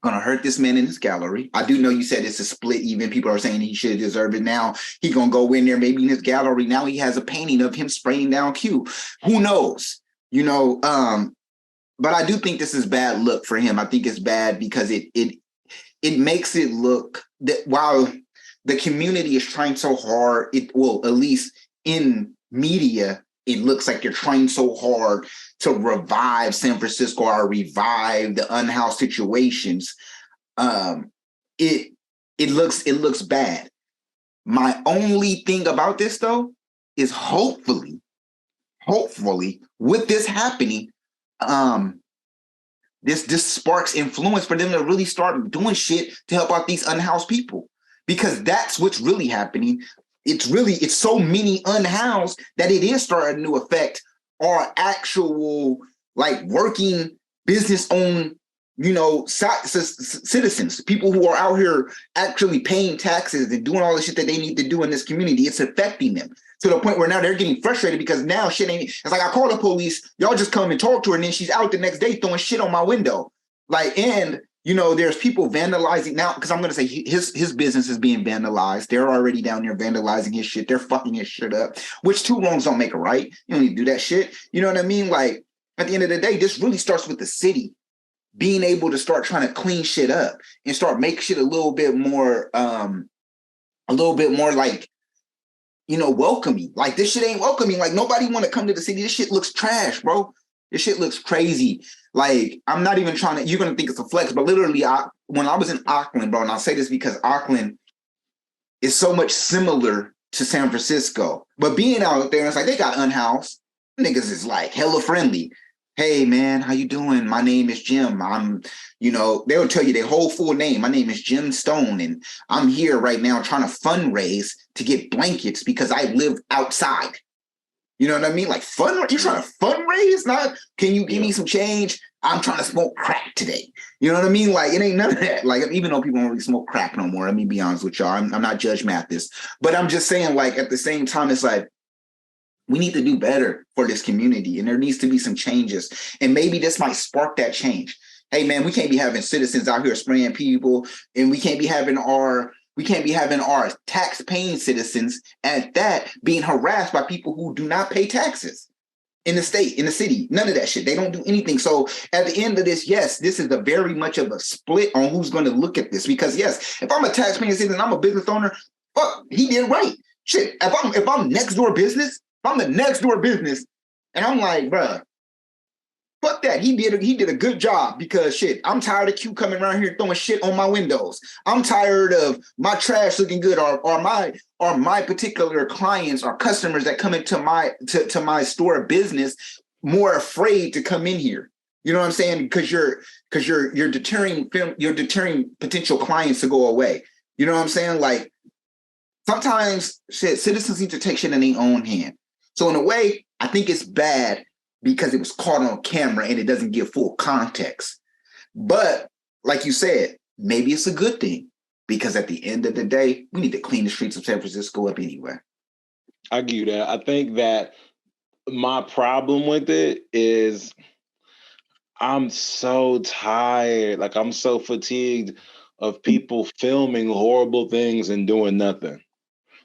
gonna hurt this man in his gallery. I do know you said it's a split even. People are saying he should deserve it. Now he gonna go in there maybe in his gallery. Now he has a painting of him spraying down Q. Who knows? But I do think this is bad look for him. I think it's bad because it makes it look that while the community is trying so hard, at least in media, it looks like you're trying so hard to revive San Francisco or revive the unhoused situations. It looks bad. My only thing about this though is hopefully with this happening, this sparks influence for them to really start doing shit to help out these unhoused people because that's what's really happening. It's so many unhoused that it is starting to affect our actual like working business owned, citizens, people who are out here actually paying taxes and doing all the shit that they need to do in this community. It's affecting them to the point where now they're getting frustrated because now shit ain't. It's like I call the police, y'all just come and talk to her, and then she's out the next day throwing shit on my window. There's people vandalizing now because I'm going to say his business is being vandalized. They're already down there vandalizing his shit. They're fucking his shit up, which two wrongs don't make a right. You don't need to do that shit. You know what I mean? Like at the end of the day, this really starts with the city being able to start trying to clean shit up and start make shit a little bit more like, welcoming. Like this shit ain't welcoming. Like nobody want to come to the city. This shit looks trash, bro. This shit looks crazy. Like, I'm not even trying to, you're going to think it's a flex, but literally, when I was in Auckland, bro, and I'll say this because Auckland is so much similar to San Francisco, but being out there, it's like, they got unhoused. Niggas is like hella friendly. Hey, man, how you doing? My name is Jim. They'll tell you their whole full name. My name is Jim Stone, and I'm here right now trying to fundraise to get blankets because I live outside. You know what I mean? Like you trying to fundraise? Not can you give me some change? I'm trying to smoke crack today. You know what I mean? Like it ain't none of that. Like even though people don't really smoke crack no more, let me be honest with y'all. I'm not Judge Mathis, but I'm just saying like at the same time, it's like we need to do better for this community, and there needs to be some changes. And maybe this might spark that change. Hey man, we can't be having citizens out here spraying people, and we can't be having our tax-paying citizens at that being harassed by people who do not pay taxes in the state, in the city. None of that shit. They don't do anything. So at the end of this, yes, this is a very much of a split on who's going to look at this. Because yes, if I'm a tax-paying citizen, I'm a business owner, fuck, he did right. Shit, if I'm next door business, if I'm the next door business, and I'm like, bruh, Fuck that. He did a good job because shit, I'm tired of Q coming around here throwing shit on my windows. I'm tired of my trash looking good or my particular clients or customers that come into my to my store of business more afraid to come in here. You know what I'm saying? Because you're deterring potential clients to go away. You know what I'm saying? Like sometimes shit, citizens need to take shit in their own hand. So in a way, I think it's bad because it was caught on camera and it doesn't give full context. But like you said, maybe it's a good thing because at the end of the day, we need to clean the streets of San Francisco up anyway. I give you that. I think that my problem with it is I'm so tired. Like I'm so fatigued of people filming horrible things and doing nothing.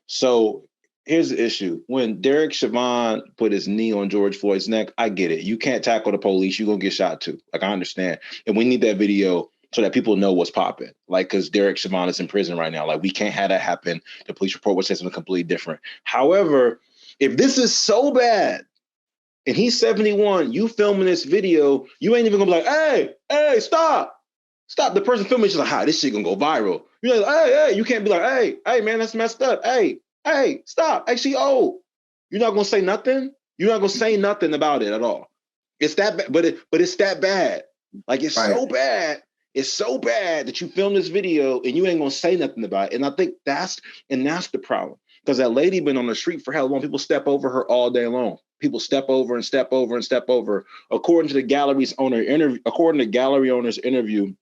So here's the issue. When Derek Chauvin put his knee on George Floyd's neck, I get it. You can't tackle the police. You're going to get shot too. Like, I understand. And we need that video so that people know what's popping. Like, because Derek Chauvin is in prison right now. Like, we can't have that happen. The police report would say something completely different. However, if this is so bad and he's 71, you filming this video, you ain't even going to be like, hey, stop. Stop. The person filming is just like, hi, this shit going to go viral. You're like, hey, you can't be like, hey, man, that's messed up. Hey, stop. Actually, you're not gonna say nothing? You're not gonna say nothing about it at all. It's that bad, but it's that bad. Like it's Right. so bad. It's so bad that you film this video and you ain't gonna say nothing about it. And I think that's the problem. Because that lady been on the street for how long? People step over her all day long. People step over and step over and step over. According to the gallery's owner interview, according to gallery owner's interview,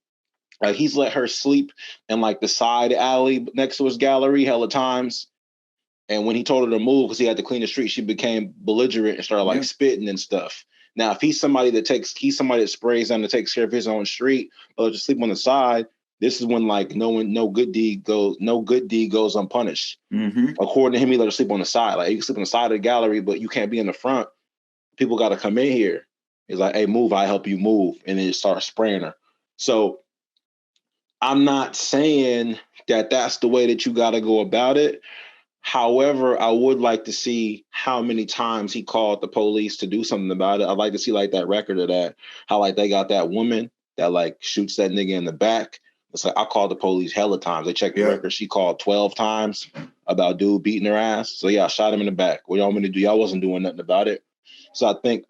he's let her sleep in like the side alley next to his gallery hella times. And when he told her to move because he had to clean the street, she became belligerent and started like spitting and stuff. Now, if he's somebody that sprays down and takes care of his own street, or just sleep on the side, this is when like no good deed goes unpunished. Mm-hmm. According to him, he let her sleep on the side. Like you can sleep on the side of the gallery, but you can't be in the front. People got to come in here. He's like, hey, move, I help you move. And then just start spraying her. So I'm not saying that that's the way that you got to go about it. However, I would like to see how many times he called the police to do something about it. I'd like to see like that record of that, how like they got that woman that like shoots that nigga in the back. It's like I called the police hella times. They checked the record. She called 12 times about dude beating her ass. So yeah, I shot him in the back. What y'all want me to do? Y'all wasn't doing nothing about it. So I think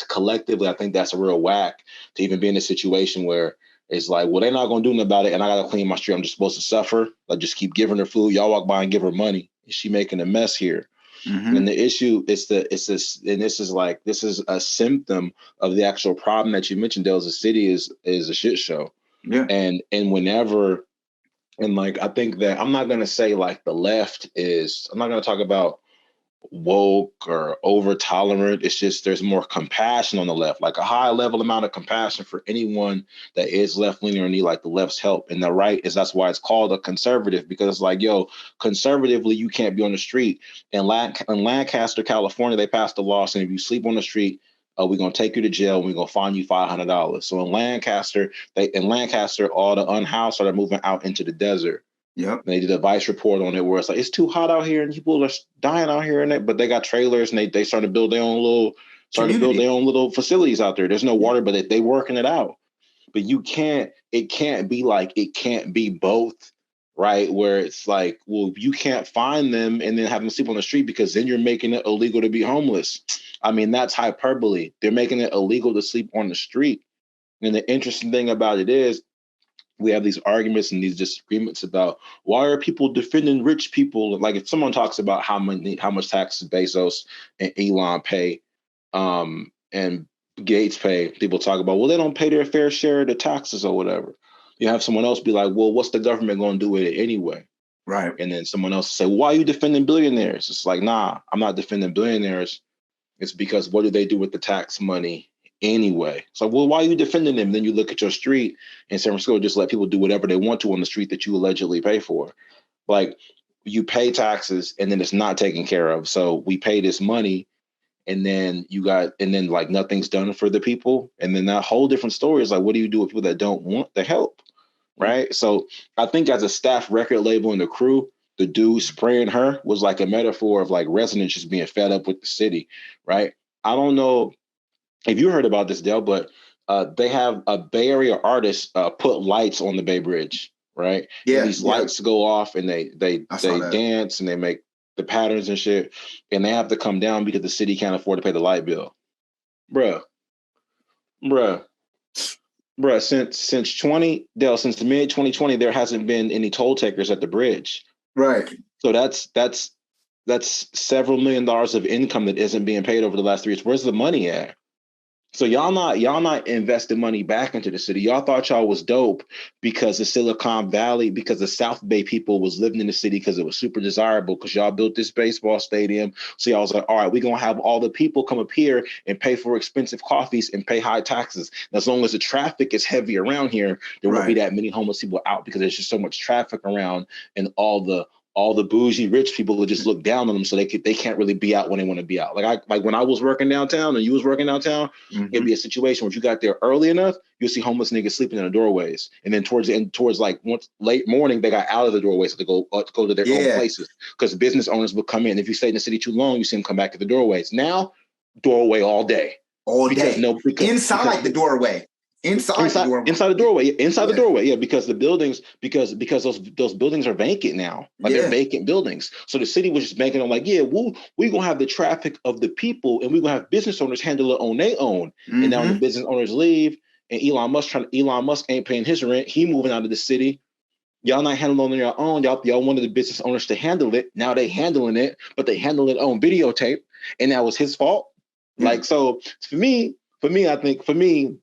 collectively, I think that's a real whack to even be in a situation where it's like, well, they're not gonna do nothing about it, and I gotta clean my street. I'm just supposed to suffer. Like just keep giving her food. Y'all walk by and give her money. Is she making a mess here? Mm-hmm. And the issue is this is a symptom of the actual problem that you mentioned. Dale, the city is a shit show. Yeah. And whenever, and like I think that I'm not gonna say like the left is. I'm not gonna talk about woke or over tolerant. It's just there's more compassion on the left, like a high level amount of compassion for anyone that is left leaning or need like the left's help. And the right is that's why it's called a conservative, because it's like, yo, conservatively, you can't be on the street. In Lancaster, California, they passed a law saying if you sleep on the street, we're gonna take you to jail and we're gonna fine you $500. So in Lancaster, all the unhoused started moving out into the desert. Yep. They did a Vice report on it where it's like it's too hot out here and people are dying out here, but they got trailers and they started to build their own little facilities out there. There's no water, but they working it out. But it can't be both, right? Where it's like, well, you can't find them and then have them sleep on the street because then you're making it illegal to be homeless. I mean, that's hyperbole. They're making it illegal to sleep on the street. And the interesting thing about it is, we have these arguments and these disagreements about why are people defending rich people? Like if someone talks about how much taxes Bezos and Elon pay, and Gates pay, people talk about, well, they don't pay their fair share of the taxes or whatever. You have someone else be like, well, what's the government going to do with it anyway? Right. And then someone else will say, why are you defending billionaires? It's like, nah, I'm not defending billionaires. It's because what do they do with the tax money anyway? So, well, why are you defending them? Then you look at your street in San Francisco, just let people do whatever they want to on the street that you allegedly pay for. Like you pay taxes and then it's not taken care of. So we pay this money and then like nothing's done for the people. And then that whole different story is like, what do you do with people that don't want the help? Right. Mm-hmm. So I think as a staff record label and the crew, the dude spraying her was like a metaphor of like residents just being fed up with the city. Right. I don't know If you heard about this, Dale, but they have a Bay Area artist put lights on the Bay Bridge, right? And Yeah, these yeah. lights go off, and I saw they that. dance and they make the patterns and shit, and they have to come down because the city can't afford to pay the light bill, bruh, bruh. Bruh, since 20 Dale, since the mid 2020, there hasn't been any toll takers at the bridge. Right. So that's several $1 million of income that isn't being paid over the last 3 years. Where's the money at? So y'all not investing money back into the city. Y'all thought y'all was dope because the Silicon Valley, because the South Bay people was living in the city because it was super desirable because y'all built this baseball stadium. So y'all was like, all right, we're gonna have all the people come up here and pay for expensive coffees and pay high taxes. And as long as the traffic is heavy around here, there won't be that many homeless people out because there's just so much traffic around, and all the bougie rich people would just look down on them, so they can't really be out when they want to be out. Like when I was working downtown and you was working downtown, it'd be a situation where if you got there early enough, you'll see homeless niggas sleeping in the doorways, and then towards the end, towards like once late morning, they got out of the doorways to go to their own places because business owners would come in. If you stay in the city too long, you see them come back to the doorways. Now, doorway all day, inside the doorway. Inside the doorway. The doorway, yeah, because the buildings, because those buildings are vacant now, like they're vacant buildings. So the city was just banking on like, yeah, we're gonna have the traffic of the people, and we're gonna have business owners handle it on their own. And now when the business owners leave, and Elon Musk ain't paying his rent, he moving out of the city. Y'all not handling it on your own. Y'all wanted the business owners to handle it. Now they handling it, but they handle it on videotape, and that was his fault. Like, so I think for me,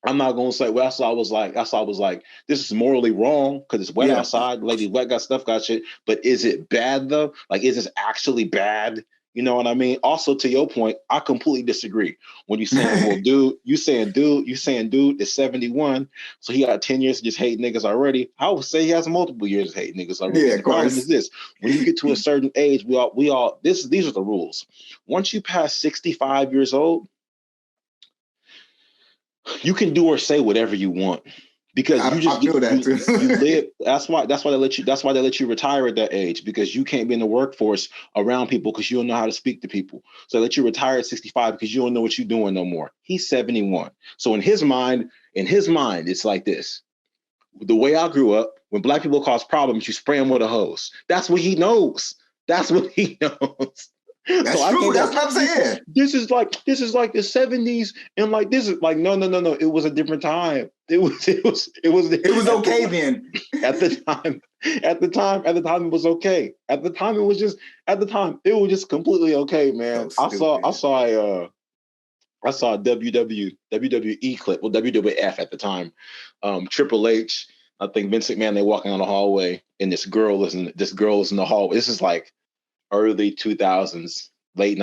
I'm not gonna say. Well, that's why I was like, this is morally wrong because it's wet outside. Like these wet got stuff, got shit. But is it bad though? Like, is this actually bad? You know what I mean? Also, to your point, I completely disagree. When you saying, well, you saying dude is 71, so he got 10 years to just hate niggas already. I would say he has multiple years to hate niggas already. Yeah, the problem is this: when you get to a certain age, these are the rules. Once you pass 65 years old, you can do or say whatever you want because you live. That's why they let you retire at that age, because you can't be in the workforce around people because you don't know how to speak to people. So they let you retire at 65 because you don't know what you're doing no more. He's 71. So in his mind, it's like this. The way I grew up, when black people cause problems, you spray them with a hose. That's what he knows. That's what he knows. That's so true. That's what I'm saying. This is like the 70s, and like this is like no. It was a different time. It was okay then. At the time, it was okay. At the time, it was just completely okay, man. So I saw a WWE clip, well, WWF at the time. Triple H, I think Vince McMahon, they're walking on the hallway, and this girl is in the hallway. This is like early 2000s, early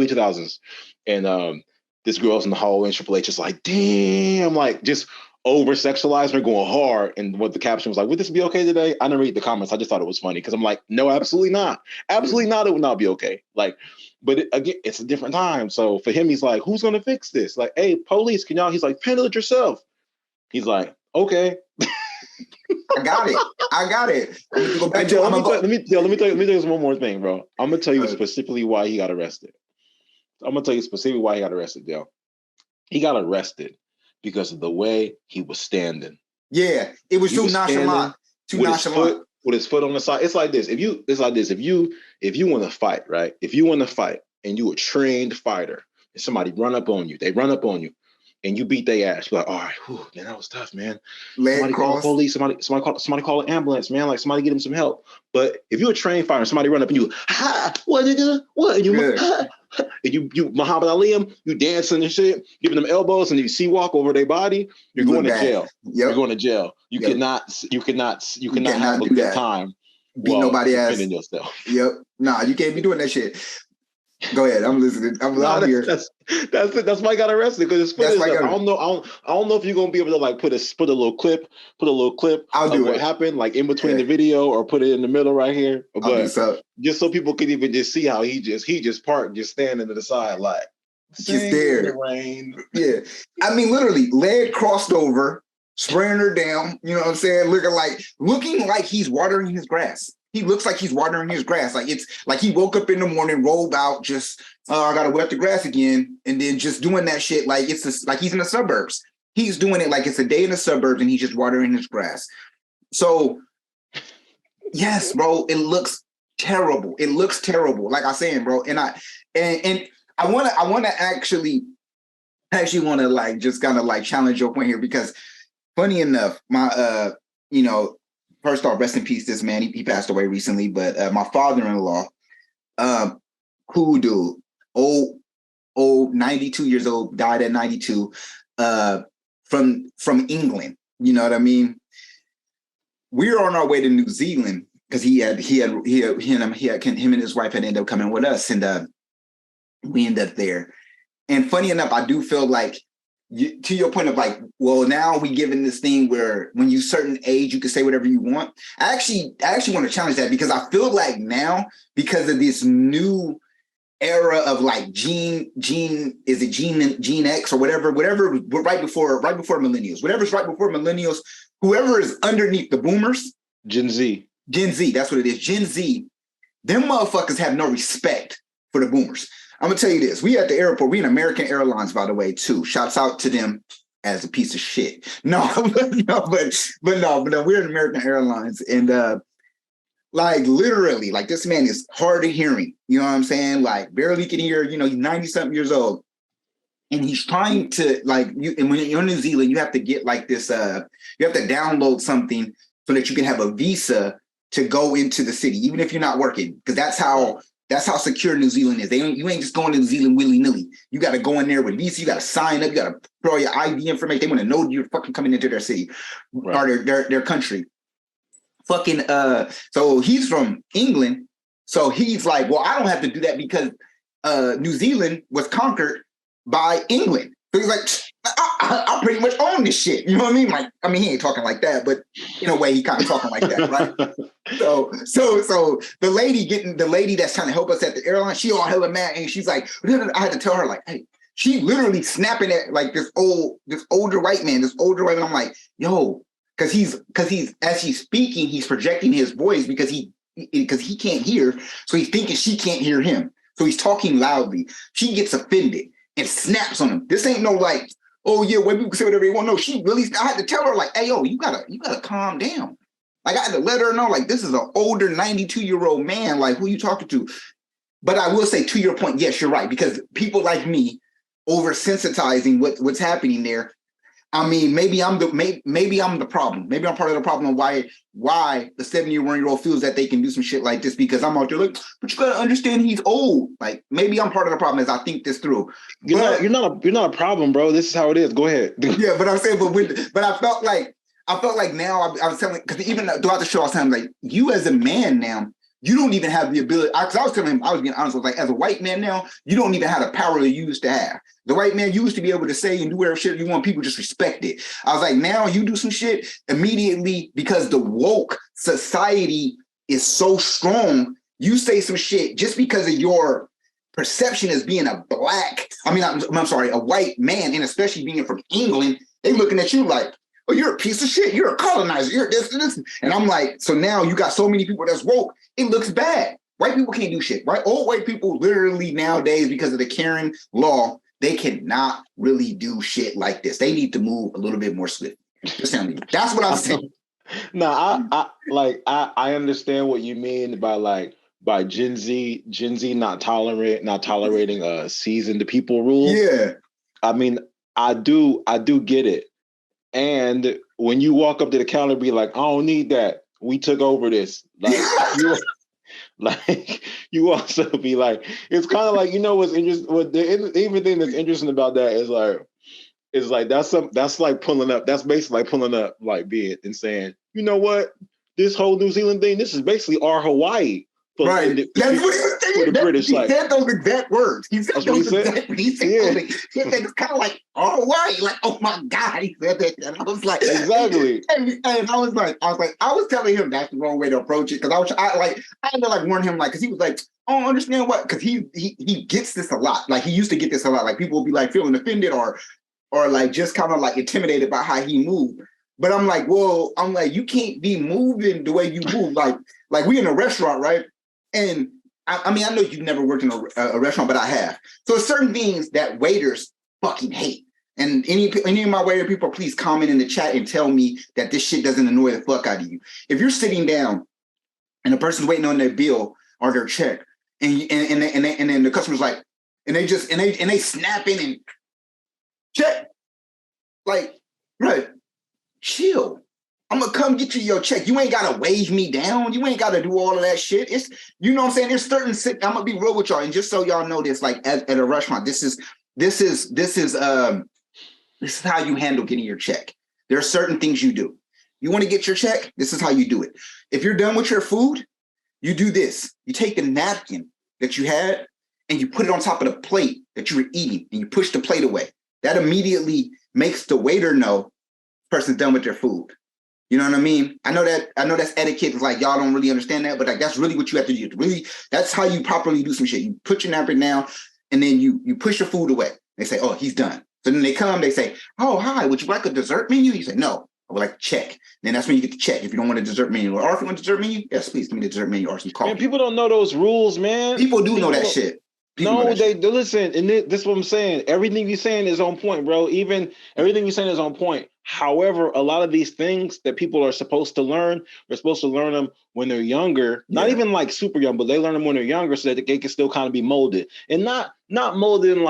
2000s. And this girl's in the hallway, and Triple H is like, damn, like just over sexualizing her, going hard. And what the caption was like, would this be okay today? I didn't read the comments. I just thought it was funny because I'm like, no, absolutely not. Absolutely not. It would not be okay. Like, but again, it's a different time. So for him, he's like, who's going to fix this? Like, hey, police, can y'all? He's like, handle it yourself. He's like, okay. I got it. Let me tell you this one more thing, bro. I'm gonna tell you specifically why he got arrested. I'm gonna tell you specifically why he got arrested, Dale. He got arrested because of the way he was standing. Yeah, it was too nonchalant. With his foot on the side. It's like this. If you want to fight, right? If you want to fight and you a trained fighter, and somebody run up on you, and you beat their ass. You're like, all right, whew, man, that was tough, man. Somebody call the police. Somebody call an ambulance, man. Like, somebody get him some help. But if you're a trained fighter, somebody run up and you, what nigga? What? And you, you Muhammad Ali him, you dancing and shit, giving them elbows, and you see walk over their body, you're going to jail. Yep. You're going to jail. You cannot have a good time. Beat nobody ass. Yourself. Yep. Nah, you can't be doing that shit. Go ahead. I'm listening. I'm out here. That's why I got arrested, because I don't know if you're gonna be able to like put a little clip of what happened, like in between the video, or put it in the middle right here. But just so people can even just see how he just parked, just standing to the side, like just there. In the rain. Yeah. I mean, literally, leg crossed over, spraying her down. You know what I'm saying? Looking like he's watering his grass. he looks like he's watering his grass. Like it's like he woke up in the morning, rolled out, just I gotta wet the grass again, and then just doing that shit like it's just, like he's in the suburbs. He's doing it like it's a day in the suburbs, and he's just watering his grass. So yes, bro, it looks terrible. It looks terrible. Like I'm saying, bro, and I want to actually want to like just kind of like challenge your point here because funny enough, my first off, rest in peace, this man, he passed away recently, but my father-in-law, cool dude, old 92 years old, died at 92, from England. You know what I mean? We were on our way to New Zealand because him and his wife had ended up coming with us, and we ended up there. And funny enough, I do feel like, to your point of like, well, now we given this thing where when you certain age, you can say whatever you want. I actually want to challenge that because I feel like now, because of this new era of like gene X or whatever, right before millennials, whatever's right before millennials, whoever is underneath the boomers, Gen Z, that's what it is. Gen Z, them motherfuckers have no respect for the boomers. I'm gonna tell you this. We at the airport, we in American Airlines, by the way, too. Shouts out to them as a piece of shit. No, but we're in American Airlines. And like literally, like this man is hard of hearing. You know what I'm saying? Like barely can hear, he's 90-something years old. And he's trying to like and when you're in New Zealand, you have to get like this, you have to download something so that you can have a visa to go into the city, even if you're not working. Because that's how secure New Zealand is. You ain't just going to New Zealand willy-nilly. You got to go in there with visa. You got to sign up. You got to throw your ID information. They want to know you're fucking coming into their city or their country. Fucking so he's from England. So he's like, well, I don't have to do that because New Zealand was conquered by England. So he's like, I pretty much own this shit. You know what I mean? Like, I mean, he ain't talking like that, but in a way, he kind of talking like that, right? So the lady that's trying to help us at the airline, she all hella mad, and she's like, I had to tell her like, hey, she literally snapping at like this older white man. I'm like, yo, because he's as he's speaking, he's projecting his voice because he can't hear, so he's thinking she can't hear him, so he's talking loudly. She gets offended and snaps on him. This ain't no like, oh yeah, white people can say whatever they want. No, she really. I had to tell her like, hey yo, you gotta calm down. Like I had to let her know like this is an older 92-year-old man. Like who you talking to? But I will say to your point, yes, you're right, because people like me oversensitizing what's happening there. I mean, maybe I'm the problem. Maybe I'm part of the problem of why the 70-year-old feels that they can do some shit like this, because I'm out there like, but you gotta understand he's old. Like maybe I'm part of the problem as I think this through. You're not a problem, bro. This is how it is. Go ahead. Yeah, but I'm saying, but I felt like now I was telling, because even throughout the show I was telling him like, you as a man now, you don't even have the ability. Because I was telling him, I was being honest, I was like, as a white man now, you don't even have the power you used to have. The white man used to be able to say and do whatever shit you want. People just respect it. I was like, now you do some shit immediately because the woke society is so strong. You say some shit just because of your perception as being a a white man, and especially being from England, they looking at you like, oh, you're a piece of shit. You're a colonizer. You're this and this. And I'm like, so now you got so many people that's woke. It looks bad. White people can't do shit, right? Old white people literally nowadays, because of the Karen law, they cannot really do shit like this. They need to move a little bit more swiftly. Just tell me. That's what I'm saying. No, I understand what you mean by Gen Z not tolerating seasoned people rule. Yeah. I mean, I do get it. And when you walk up to the counter and be like, I don't need that. We took over this. Like, you also be like, it's kind of like, what's interesting. What the even thing that's interesting about that is like that's like pulling up. That's basically like pulling up, like being and saying, you know what, this whole New Zealand thing, this is basically our Hawaii. Right. That's what he was saying. For the British, he said those exact words. He said those exact words. He said it's kind of like, oh, Hawaii. Like, oh my God, he said that. And I was like, exactly. And I was telling him that's the wrong way to approach it. Because I had to like warn him, like, because he was like, I don't understand what, because he gets this a lot. Like he used to get this a lot. Like people will be like feeling offended or like just kind of like intimidated by how he moved. But I'm like, you can't be moving the way you move. Like we in a restaurant, right? And I mean, I know you've never worked in a restaurant, but I have. So there's certain things that waiters fucking hate. And any of my waiter people, please comment in the chat and tell me that this shit doesn't annoy the fuck out of you. If you're sitting down and the person's waiting on their bill or their check, and then the customer's like, and they snap in and check, like, right, chill. I'm gonna come get you your check. You ain't gotta wave me down. You ain't gotta do all of that shit. It's, you know what I'm saying? There's certain, I'm gonna be real with y'all, and just so y'all know this, like at a restaurant, this is how you handle getting your check. There are certain things you do. You want to get your check? This is how you do it. If you're done with your food, you do this. You take the napkin that you had and you put it on top of the plate that you were eating, and you push the plate away. That immediately makes the waiter know the person's done with their food. You know what I mean? I know that's etiquette. It's like y'all don't really understand that, but like that's really what you have to do. Really, that's how you properly do some shit. You put your napkin down and then you push your food away. They say, oh, he's done. So then they come, they say, oh, hi, would you like a dessert menu? You say, no, I would like a check. Then that's when you get the check. If you don't want a dessert menu, or if you want a dessert menu, yes, please give me the dessert menu or some coffee. Man, people don't know those rules, man. People know that shit. They listen, and this is what I'm saying. Everything you're saying is on point, bro. Even everything you're saying is on point. However, a lot of these things that people are supposed to learn, they're supposed to learn them when they're younger. Yeah. Not even like super young, but they learn them when they're younger so that they can still kind of be molded. And not molded in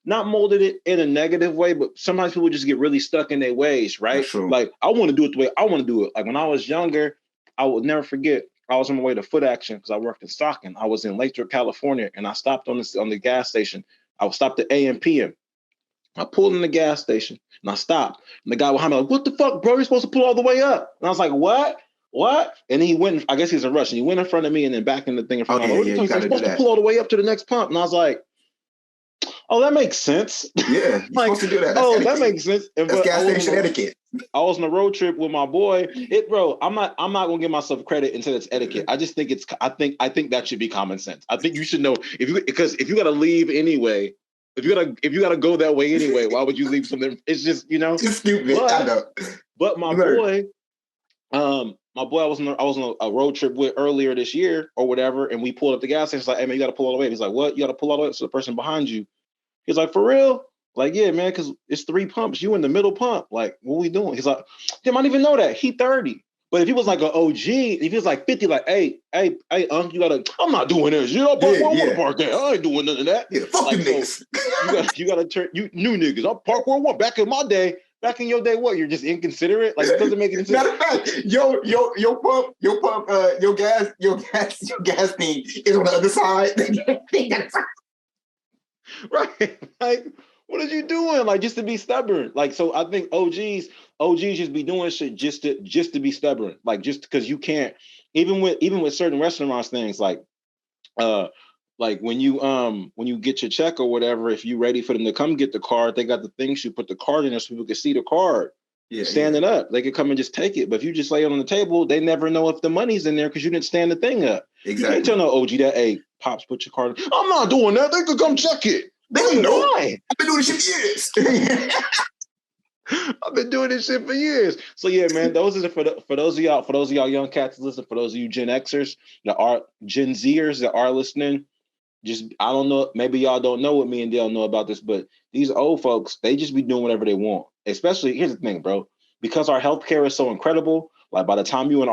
not molded it in a negative way, but sometimes people just get really stuck in their ways, right? Like, I want to do it the way I want to do it. Like when I was younger, I will never forget. I was on my way to Foot Action because I worked in Stockton. I was in Lathrop, California, and I stopped on the gas station. I stopped at AM PM. I pulled in the gas station and I stopped. And the guy behind me like, what the fuck, bro? You're supposed to pull all the way up. And I was like, what? And he went, I guess he's a rush. And he went in front of me and then back in the thing in front of me. You're supposed to pull all the way up to the next pump. And I was like, oh, that makes sense. Yeah, you're like, supposed to do that. That's etiquette. That makes sense. That's gas station etiquette. I was on a road trip with my boy. Bro, I'm not gonna give myself credit until it's etiquette. I just think I think that should be common sense. I think you should know because if you gotta leave anyway, if you gotta go that way anyway, why would you leave something? It's just, it's stupid. I know. But my boy, I was on a road trip with earlier this year or whatever, and we pulled up the gas station. It's like, hey man, you gotta pull all the way. He's like, what? You gotta pull all the way? So the person behind you. He's like, for real? Like, yeah, man, because it's 3 pumps. You in the middle pump. Like, what we doing? He's like, damn, I didn't even know that. He 30. But if he was like an OG, if he was like 50, like, hey, you gotta, I'm not doing this. You know, park where I want to park at. I ain't doing none of that. Yeah, fuck like, niggas. You gotta turn, you new niggas. I'll park where I want. Back in your day, what? You're just inconsiderate? Like, it doesn't make any sense. Matter of fact, your gas thing is on the other side. Right. Like, what are you doing? Like, just to be stubborn. Like, so I think OGs just be doing shit just to be stubborn. Like, just because you can't, even with certain restaurants things, like when you get your check or whatever, if you ready for them to come get the card, they got the things you put the card in there so people can see the card. Yeah, standing up. They could come and just take it. But if you just lay it on the table, they never know if the money's in there because you didn't stand the thing up. Exactly. You can't tell no OG that, hey, Pops, put your card in. I'm not doing that. They could come check it. They don't know. Why? I've been doing this shit for years. I've been doing this shit for years. So yeah, man, those are for those of y'all young cats listen, for those of you Gen Xers that are Gen Zers that are listening, just, I don't know, maybe y'all don't know what me and Dale know about this, but these old folks, they just be doing whatever they want. Especially, here's the thing, bro, because our healthcare is so incredible. Like by the time you and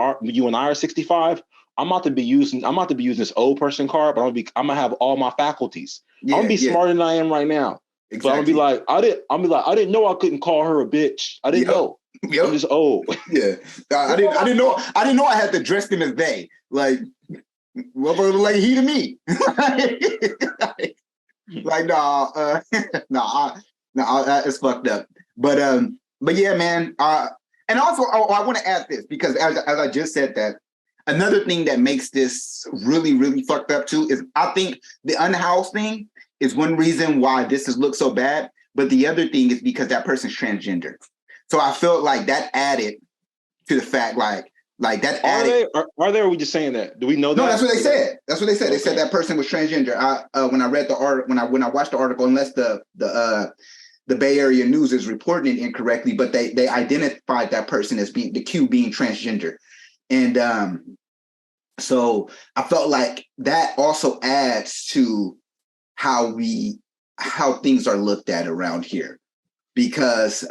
I are 65, I'm about to be using this old person card, but I'm gonna have all my faculties. Yeah, I'm gonna be smarter than I am right now. Exactly. But I'm gonna be like, I didn't know I couldn't call her a bitch. I didn't know. Yep. I'm just old. Yeah, I didn't know I had to dress them as they. Like, well, like he to me. Like, nah, it's fucked up. But yeah, man. And also, I want to add this because as I just said that, another thing that makes this really, really fucked up too is I think the unhoused thing is one reason why this has looked so bad. But the other thing is because that person's transgender. So I felt like that added to the fact, like that added. Are they? Or are we just saying that? Do we know that? No, that's what they said. That's what they said. Okay. They said that person was transgender. When I read the article, when I watched the article, unless the Bay Area News is reporting it incorrectly, but they identified that person as being transgender. And So I felt like that also adds to how things are looked at around here because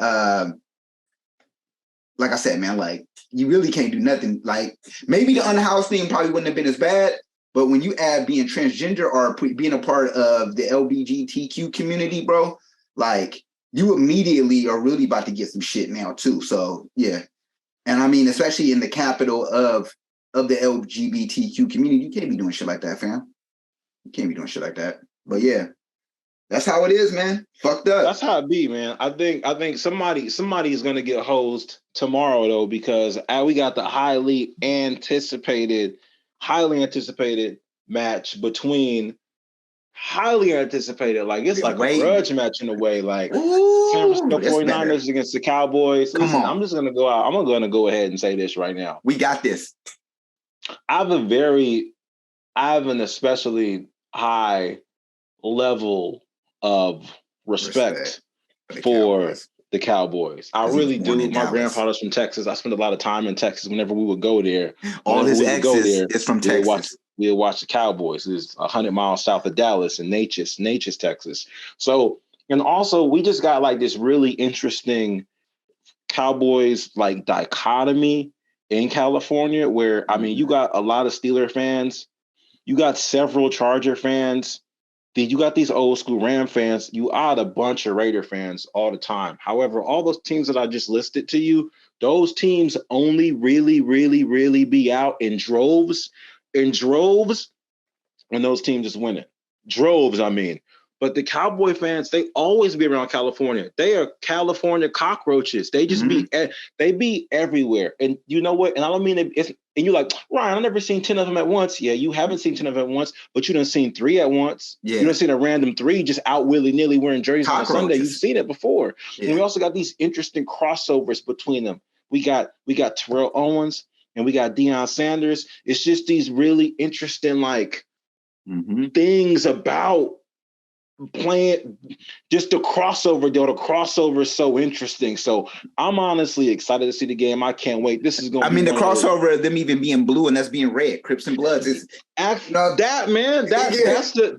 like I said, man, like you really can't do nothing. Like maybe the unhoused thing probably wouldn't have been as bad, but when you add being transgender or being a part of the LGBTQ community, bro, like you immediately are really about to get some shit now too. So yeah, and I mean, especially in the capital of the LGBTQ community, you can't be doing shit like that, fam. You can't be doing shit like that. But yeah, that's how it is, man. Fucked up. That's how it be, man. I think somebody is gonna get hosed tomorrow though, because we got the highly anticipated match between highly anticipated, like it's Been like a waiting. grudge match in a way, like San Ooh, Francisco that's better. 49ers against the Cowboys. Come Listen, on. I'm gonna go ahead and say this right now. We got this. I have an especially high level of Respect respect for the for Cowboys. the Cowboys. I Because he was really born do. in My Dallas. grandfather's from Texas. I spent a lot of time in Texas whenever we would go there. All Whenever his we would go exes there, is from we would watch Texas. we would watch the Cowboys. It's 100 miles south of Dallas in Natchez, Texas. So, and also we just got like this really interesting Cowboys like dichotomy in California where I mean you got a lot of Steeler fans, you got several Charger fans, you got these old school Ram fans, you add a bunch of Raider fans all the time. However, all those teams that I just listed to you, those teams only really, really, really be out in droves, and those teams just winning. Droves, I mean. But the Cowboy fans, they always be around California. They are California cockroaches. They just Mm-hmm. they be everywhere. And you know what? And I don't mean it's and you're like, Ryan, I've never seen 10 of them at once. Yeah, you haven't seen 10 of them at once, but you done seen 3 at once. You Yeah. done seen a random 3 just out willy-nilly wearing jerseys on a Sunday. You've Cockroaches. seen it before. And we Yeah. also got these interesting crossovers between them. We got Terrell Owens and we got Deion Sanders. It's just these really interesting like things about playing just the crossover though. The crossover is so interesting. So I'm honestly excited to see the game. I can't wait. This is gonna I be mean, the one of those crossover of them even being blue and us being red, Crips and Bloods is that man, yeah,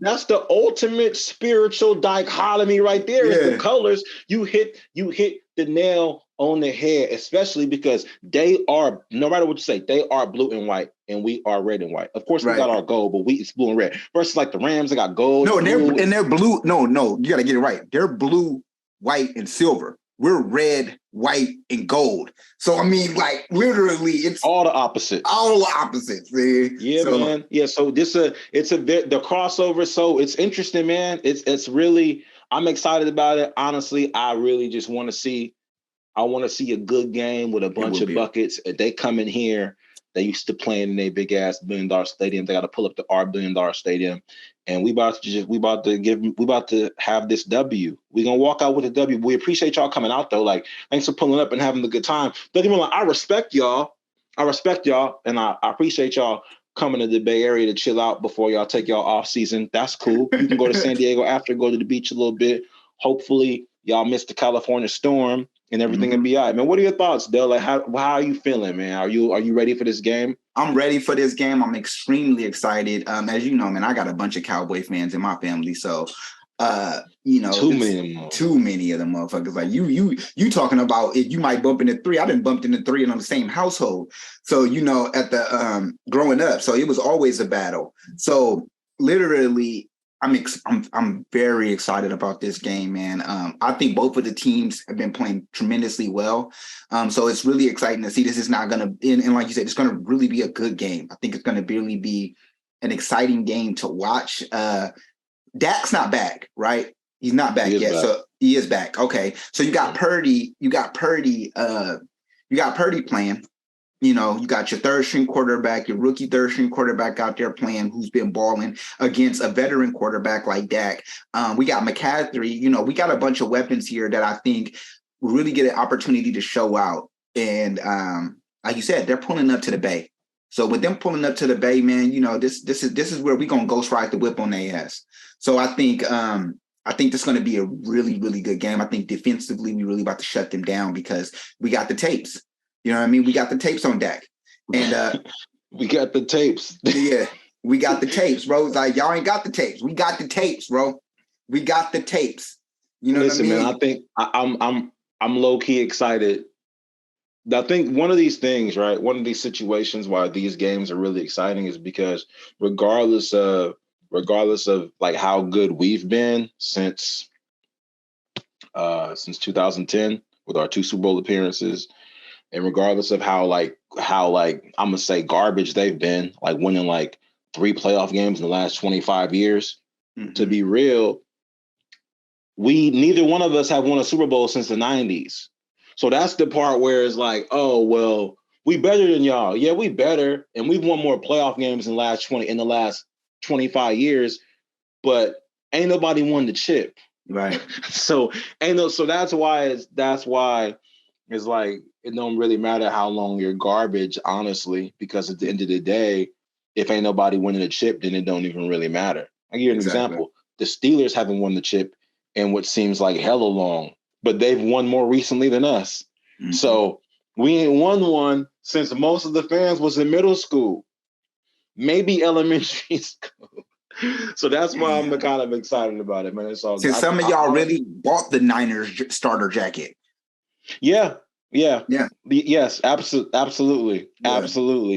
that's the ultimate spiritual dichotomy right there. Is the yeah, colors. You hit the nail on the head, especially because they are, no matter what you say, they are blue and white, and we are red and white. Of course, we got right. our gold, but it's blue and red. Versus like the Rams, they got gold No, and blue. they're blue. No, you got to get it right. They're blue, white, and silver. We're red, white, and gold. So I mean, like literally, it's All the opposite. all opposites, man. Yeah, So man. Yeah, so the crossover. So it's interesting, man. It's really, I'm excited about it. Honestly, I really just want to see. I want to see a good game with a it bunch will of be. buckets. If they come in here, they used to play in a big ass $1 billion stadium. They got to pull up to our $1 billion stadium, and we about to have this W. We're gonna walk out with a W. We appreciate y'all coming out though. Like, thanks for pulling up and having a good time. Don't get me wrong, I respect y'all. And I appreciate y'all coming to the Bay Area to chill out before y'all take y'all off season. That's cool. You can go to San Diego after, go to the beach a little bit. Hopefully, y'all miss the California storm and everything will be all right, man. What are your thoughts, Dale? Like, how are you feeling, man? Are you ready for this game? I'm ready for this game. I'm extremely excited. As you know, man, I got a bunch of Cowboy fans in my family, so Too it's many. too many of them motherfuckers. Like you talking about it, you might bump into 3. I didn't bump into 3 in the same household. So at the growing up, so it was always a battle. So literally, I'm very excited about this game, man. I think both of the teams have been playing tremendously well. So it's really exciting to see. This is not gonna, and like you said, it's gonna really be a good game. I think it's gonna really be an exciting game to watch. Dak's not back, right? He's not back yet. Back. So he is back. Okay. So you got Purdy, playing. You got your third string quarterback, your rookie third string quarterback out there playing, who's been balling against a veteran quarterback like Dak. We got McCaffrey. We got a bunch of weapons here that I think will really get an opportunity to show out. And like you said, they're pulling up to the Bay. So with them pulling up to the Bay, man, this is where we're gonna ghost ride the whip on their ass. So I think this is going to be a really, really good game. I think defensively, we really about to shut them down because we got the tapes. You know what I mean? We got the tapes on Dak. And We got the tapes. Yeah, we got the tapes, bro. It's like y'all ain't got the tapes. We got the tapes, bro. We got the tapes. You know Listen, what I mean? man, I think I'm low key excited. I think one of these things, right? One of these situations why these games are really exciting is because regardless of like how good we've been since 2010 with our two Super Bowl appearances, and regardless of how I'm gonna say garbage they've been, like winning like 3 playoff games in the last 25 years. Mm-hmm. To be real, neither one of us have won a Super Bowl since the 90s. So that's the part where it's like, oh well, we better than y'all. Yeah, we better, and we've won more playoff games in the last 25 years, but ain't nobody won the chip. Right. So that's why it's like it don't really matter how long you're garbage, honestly, because at the end of the day, if ain't nobody winning the chip, then it don't even really matter. I'll give you an example. The Steelers haven't won the chip in what seems like hella long, but they've won more recently than us. Mm-hmm. So we ain't won one since most of the fans was in middle school, maybe elementary school. So that's why I'm kind of excited about it, man. It's all since some of y'all really bought the Niners starter jacket. Yeah. Yes, absolutely,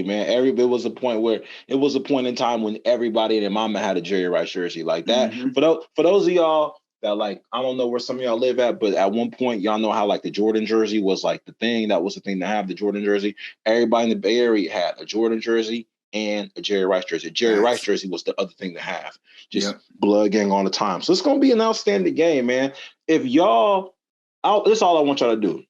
man. It was a point in time when everybody and their mama had a Jerry Rice jersey like that. Mm-hmm. For those of y'all that like, I don't know where some of y'all live at, but at one point y'all know how like the Jordan jersey was like the thing. That was the thing to have, the Jordan jersey. Everybody in the Bay Area had a Jordan jersey and a Jerry Rice jersey. Jerry Rice jersey was the other thing to have. Just blood gang all the time. So it's gonna be an outstanding game, man. If y'all, this is all I want y'all to do.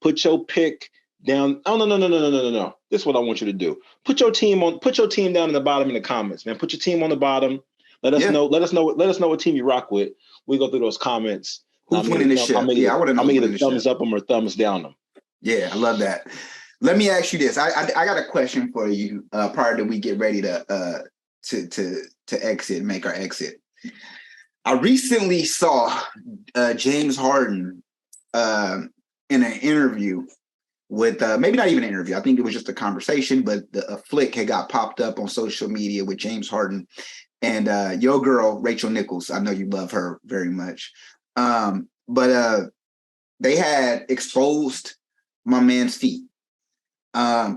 Put your pick down. Oh no. This is what I want you to do. Put your team down in the bottom in the comments, man. Put your team on the bottom. Let us know what team you rock with. We go through those comments. Who's winning this shit? I want to know. I'm either thumbs up them or thumbs down them. Yeah, I love that. Let me ask you this. I got a question for you prior to we get ready to exit, make our exit. I recently saw James Harden in an interview with maybe not even an interview. I think it was just a conversation, but a flick had got popped up on social media with James Harden and your girl, Rachel Nichols. I know you love her very much. But they had exposed my man's feet.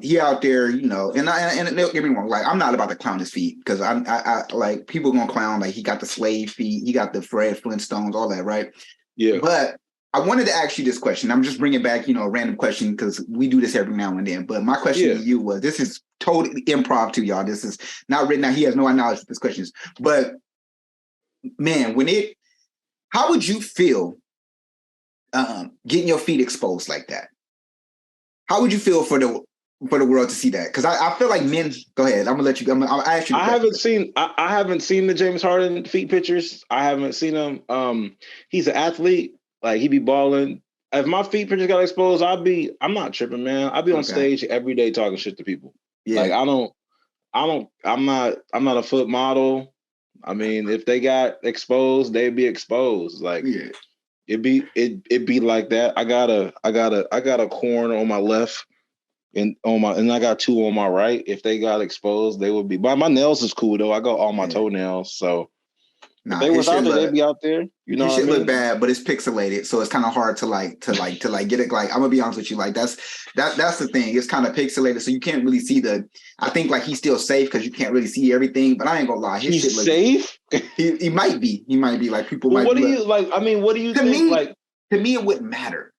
He out there, you know, and don't get me wrong, like I'm not about to clown his feet because I like people gonna clown like he got the slave feet, he got the Fred Flintstones, all that, right? Yeah. But I wanted to ask you this question. I'm just bringing back, you know, a random question because we do this every now and then. But my question to you was, this is totally improv to y'all. This is not written out. He has no knowledge of this question. But man, how would you feel getting your feet exposed like that? How would you feel for the world to see that? Because I feel like men. Go ahead. I'm gonna let you. I'll ask you. I haven't seen the James Harden feet pictures. I haven't seen him. He's an athlete. Like he be balling. If my feet pictures got exposed, I'm not tripping, man. I'd be on stage every day talking shit to people. Yeah. Like I'm not a foot model. I mean, if they got exposed, they'd be exposed. Like it'd be like that. I got a corn on my left and I got two on my right. If they got exposed, they would be. But my nails is cool though. I got all my toenails, so. If they was out there, they'd be out there. You know, it should look bad, but it's pixelated, so it's kind of hard to get it. Like I'm gonna be honest with you, like that's the thing. It's kind of pixelated, so you can't really see I think like he's still safe because you can't really see everything. But I ain't gonna lie, he's shit safe. He might be. He might be. Like people might. What do you like? I mean, what do you think? Like to me, it wouldn't matter.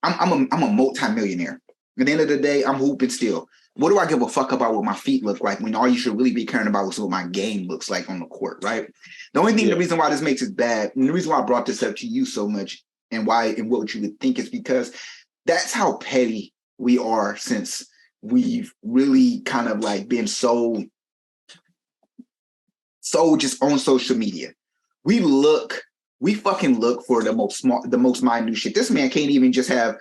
I'm a multi-millionaire. At the end of the day, I'm hooping still. What do I give a fuck about what my feet look like when all you should really be caring about is what my game looks like on the court, right? The only thing, the reason why this makes it bad, and the reason why I brought this up to you so much and what you would think is because that's how petty we are since we've really kind of like been so just on social media. We fucking look for the most minute shit. This man can't even just have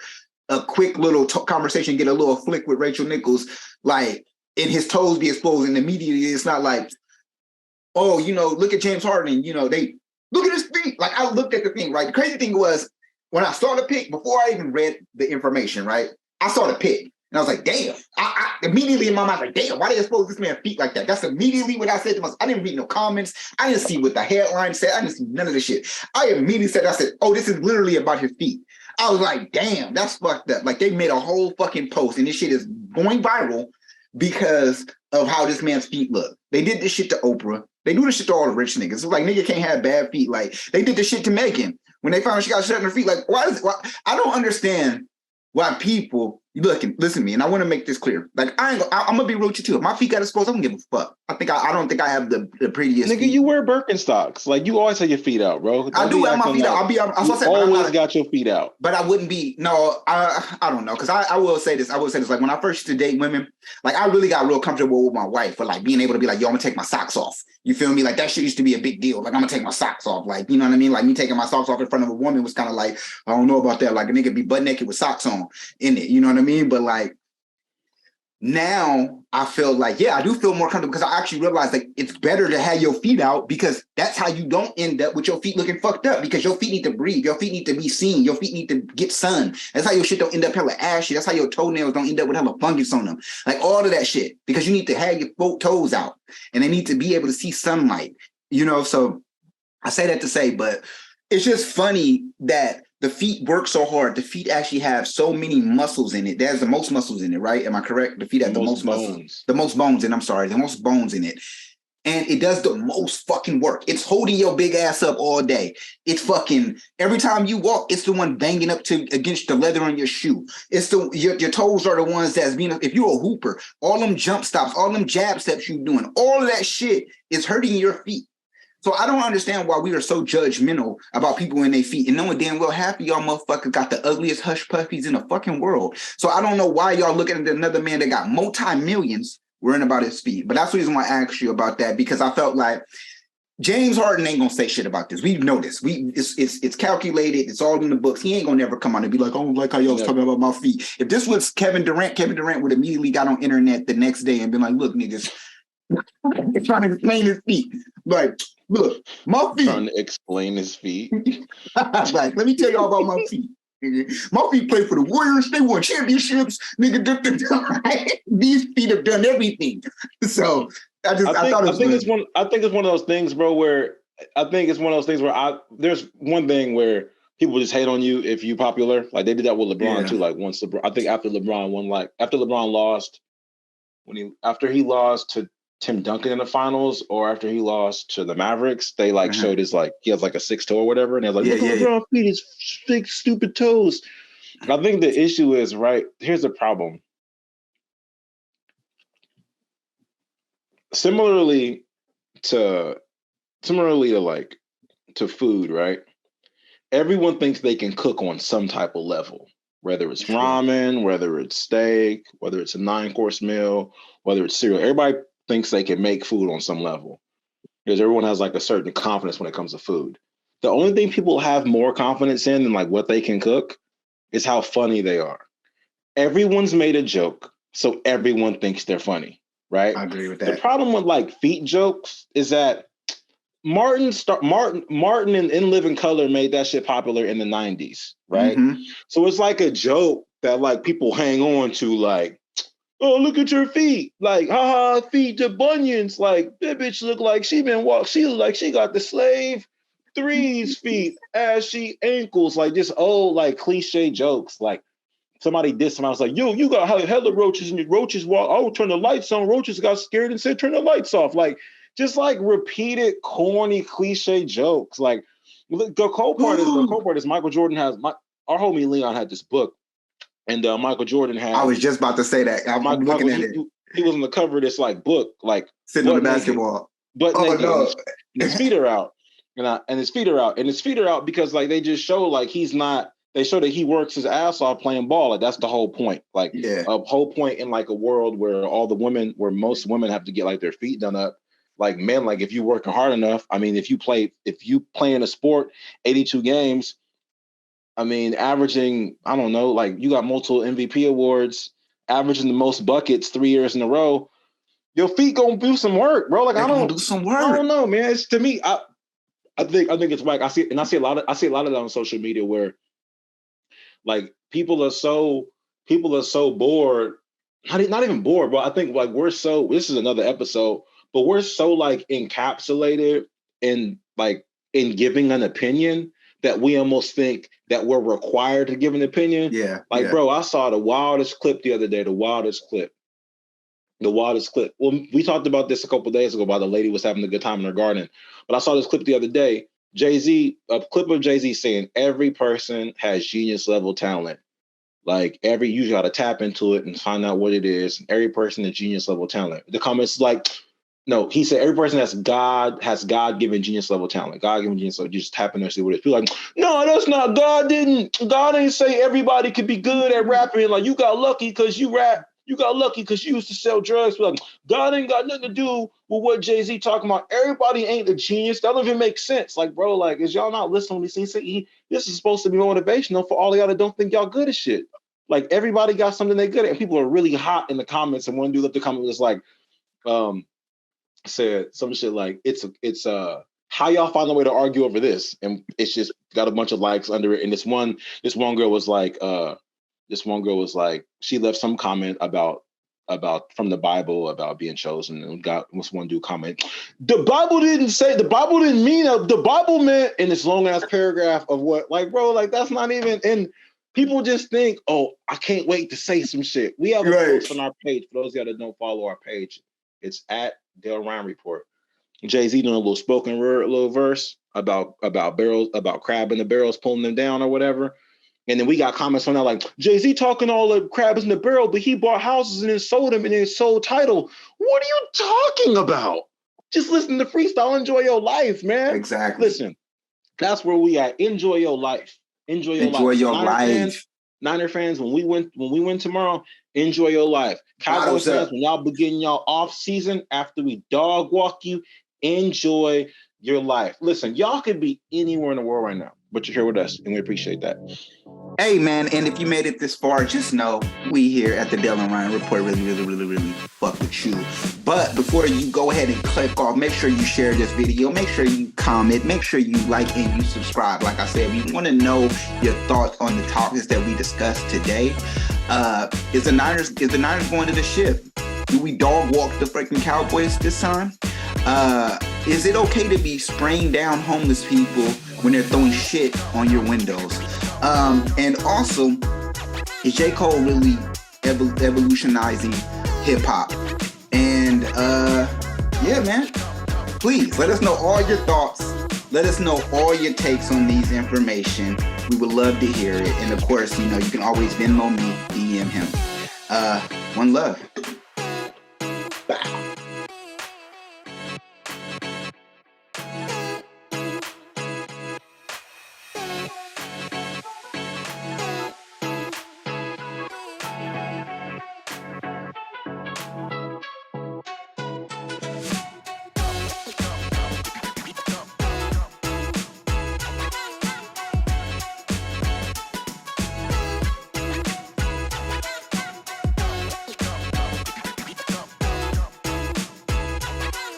a quick little conversation, get a little flick with Rachel Nichols, like, and his toes be exposed, and immediately it's not like, oh, you know, look at James Harden, you know, they look at his feet. Like I looked at the thing, right? The crazy thing was when I saw the pic, before I even read the information, right? I saw the pic. And I was like, damn. I immediately in my mind, like, damn, why they expose this man's feet like that? That's immediately what I said to myself. I didn't read no comments. I didn't see what the headline said. I didn't see none of this shit. I immediately said, oh, this is literally about his feet. I was like, damn, that's fucked up. Like, they made a whole fucking post, and this shit is going viral because of how this man's feet look. They did this shit to Oprah. They do this shit to all the rich niggas. It's like, nigga can't have bad feet. Like, they did this shit to Megan. When they found out she got shut in her feet, like, why? I don't understand why people listen to me, and I want to make this clear. Like, I'm gonna be real with you too. If my feet got exposed, I don't give a fuck. I don't think I have the prettiest Nigga, feet. you wear Birkenstocks. Like, you always have your feet out, bro. I do have my feet out. You always got your feet out. But I wouldn't be. No, I don't know, because I will say this. Like, when I first used to date women, like, I really got real comfortable with my wife for like being able to be like, yo, I'm gonna take my socks off. You feel me? Like, that shit used to be a big deal. Like, I'm gonna take my socks off. Like, you know what I mean? Like, me taking my socks off in front of a woman was kind of like, I don't know about that. Like, a nigga be butt naked with socks on in it. You know what I mean? But like, now I feel like, yeah, I do feel more comfortable because I actually realized like it's better to have your feet out, because that's how you don't end up with your feet looking fucked up, because your feet need to breathe. Your feet need to be seen. Your feet need to get sun. That's how your shit don't end up hella ashy. That's how your toenails don't end up with hella fungus on them. Like, all of that shit, because you need to have your toes out and they need to be able to see sunlight, you know? So I say that to say, but it's just funny that the feet work so hard. The feet actually have so many muscles in it. There's the most muscles in it, right? Am I correct? The feet have the most muscles. The most bones, and I'm sorry, the most bones in it. And it does the most fucking work. It's holding your big ass up all day. It's fucking, every time you walk, it's the one banging up against the leather on your shoe. It's your toes are the ones that's being, if you're a hooper, all them jump stops, all them jab steps you doing, all of that shit is hurting your feet. So I don't understand why we are so judgmental about people in their feet, and knowing damn well half of y'all motherfuckers got the ugliest hush puppies in the fucking world. So I don't know why y'all looking at another man that got multi-millions worrying about his feet. But that's the reason why I asked you about that, because I felt like James Harden ain't gonna say shit about this. We know this. It's calculated. It's all in the books. He ain't gonna never come on and be like, I don't like how y'all was talking about my feet. If this was Kevin Durant would immediately got on internet the next day and been like, look, niggas, trying to explain his feet. Like, look, my feet. Trying to explain his feet. Like, let me tell y'all about my feet. My feet play for the Warriors. They won championships. Nigga, these feet have done everything. So I think it's one of those things, bro, where there's one thing where people just hate on you if you popular. Like, they did that with LeBron too. Like, once I think after LeBron won, like after LeBron lost, after he lost to Tim Duncan in the finals, or after he lost to the Mavericks, they like showed his, like, he has like a 6 toe or whatever, and they're like, look at LeBron feet, his big stupid toes. I think the issue is, right, here's the problem. Similarly to like to food, right? Everyone thinks they can cook on some type of level, whether it's ramen, whether it's steak, whether it's a 9-course meal, whether it's cereal. Everybody thinks they can make food on some level, because everyone has like a certain confidence when it comes to food. The only thing people have more confidence in than like what they can cook is how funny they are. Everyone's made a joke, so everyone thinks they're funny, right? I agree with that. The problem with like feet jokes is that Martin and In Living Color made that shit popular in the 90s, right? Mm-hmm. So it's like a joke that like people hang on to, like, oh, look at your feet. Like, haha, feet to bunions. Like, that bitch look like she been walked. She look like she got the slave 3's feet, ashy ankles. Like, just old, like, cliche jokes. Like, somebody did something. I was like, yo, you got hella roaches, and your roaches walk. Oh, turn the lights on. Roaches got scared and said, turn the lights off. Like, just like repeated, corny, cliche jokes. Like, the cold part is Michael Jordan our homie Leon had this book. And Michael Jordan had. I was just about to say that. I'm looking at it. He was on the cover of this like book, like sitting on the basketball. But his feet are out, and his feet are out, because like they just show like he's not. They show that he works his ass off playing ball. Like, that's the whole point. Like, a whole point in like a world where most women have to get like their feet done up. Like, men, like if you working hard enough, I mean, if you play in a sport, 82 games. I mean, averaging, I don't know, like you got multiple MVP awards, averaging the most buckets 3 years in a row. Your feet gonna do some work, bro. Like, do some work. I don't know, man. It's, to me, I think it's whack. I see a lot of that on social media where like people are so bored not even bored, bro. I think like we're so. This is another episode, but we're so like encapsulated in like in giving an opinion that we almost think that we're required to give an opinion. Yeah, Like, bro, I saw the wildest clip the other day. The wildest clip. The wildest clip. Well, we talked about this a couple of days ago about the lady was having a good time in her garden, but I saw this clip the other day. Jay-Z, a clip of Jay-Z saying every person has genius level talent. Like you got to tap into it and find out what it is. Every person has genius level talent. The comments like, no, he said every person has God given genius level talent. God given genius level. You just tap in there and see what it is. People like, no, that's not. God ain't say everybody could be good at rapping. Like you got lucky because you rap. You got lucky because you used to sell drugs. But like, God ain't got nothing to do with what Jay-Z talking about. Everybody ain't a genius. That don't even make sense. Like, bro, like, is y'all not listening to these things? This is supposed to be motivational for all of y'all that don't think y'all good at shit. Like everybody got something they good at. And people are really hot in the comments. And one dude left the comment was like, said some shit like it's how y'all find a way to argue over this, and it's just got a bunch of likes under it. And this one girl was like she left some comment about from the Bible about being chosen, and got this one dude comment, the Bible didn't mean the Bible meant in this long ass paragraph of what, like, bro, like that's not even. And people just think, oh, I can't wait to say some shit. We have a post on our page for those of y'all that don't follow our page. It's at Dale Ryan Report. Jay-Z doing a little spoken word, little verse about barrels, about crab in the barrels, pulling them down or whatever. And then we got comments on that like, Jay-Z talking all the crabs in the barrel, but he bought houses and then sold them in his sole title. What are you talking about? Just listen to freestyle, enjoy your life, man. Exactly. Listen, that's where we at. Enjoy your life. Enjoy your life. Niner fans, when we win tomorrow, enjoy your life. Cowboys fans, when y'all begin y'all off season after we dog walk you, enjoy your life. Listen, y'all could be anywhere in the world right now, but you're here with us, and we appreciate that. Hey, man, and if you made it this far, just know we here at the Dale and Ryan Report really fuck with you. But before you go ahead and click off, make sure you share this video. Make sure you comment. Make sure you like and you subscribe. Like I said, we want to know your thoughts on the topics that we discussed today. Is the Niners going to the ship? Do we dog walk the freaking Cowboys this time? Is it okay to be spraying down homeless people when they're throwing shit on your windows? And also, is J. Cole really evolutionizing hip hop? And yeah, man, please let us know all your thoughts. Let us know all your takes on these information. We would love to hear it. And of course, you can always Venmo me, DM him. One love.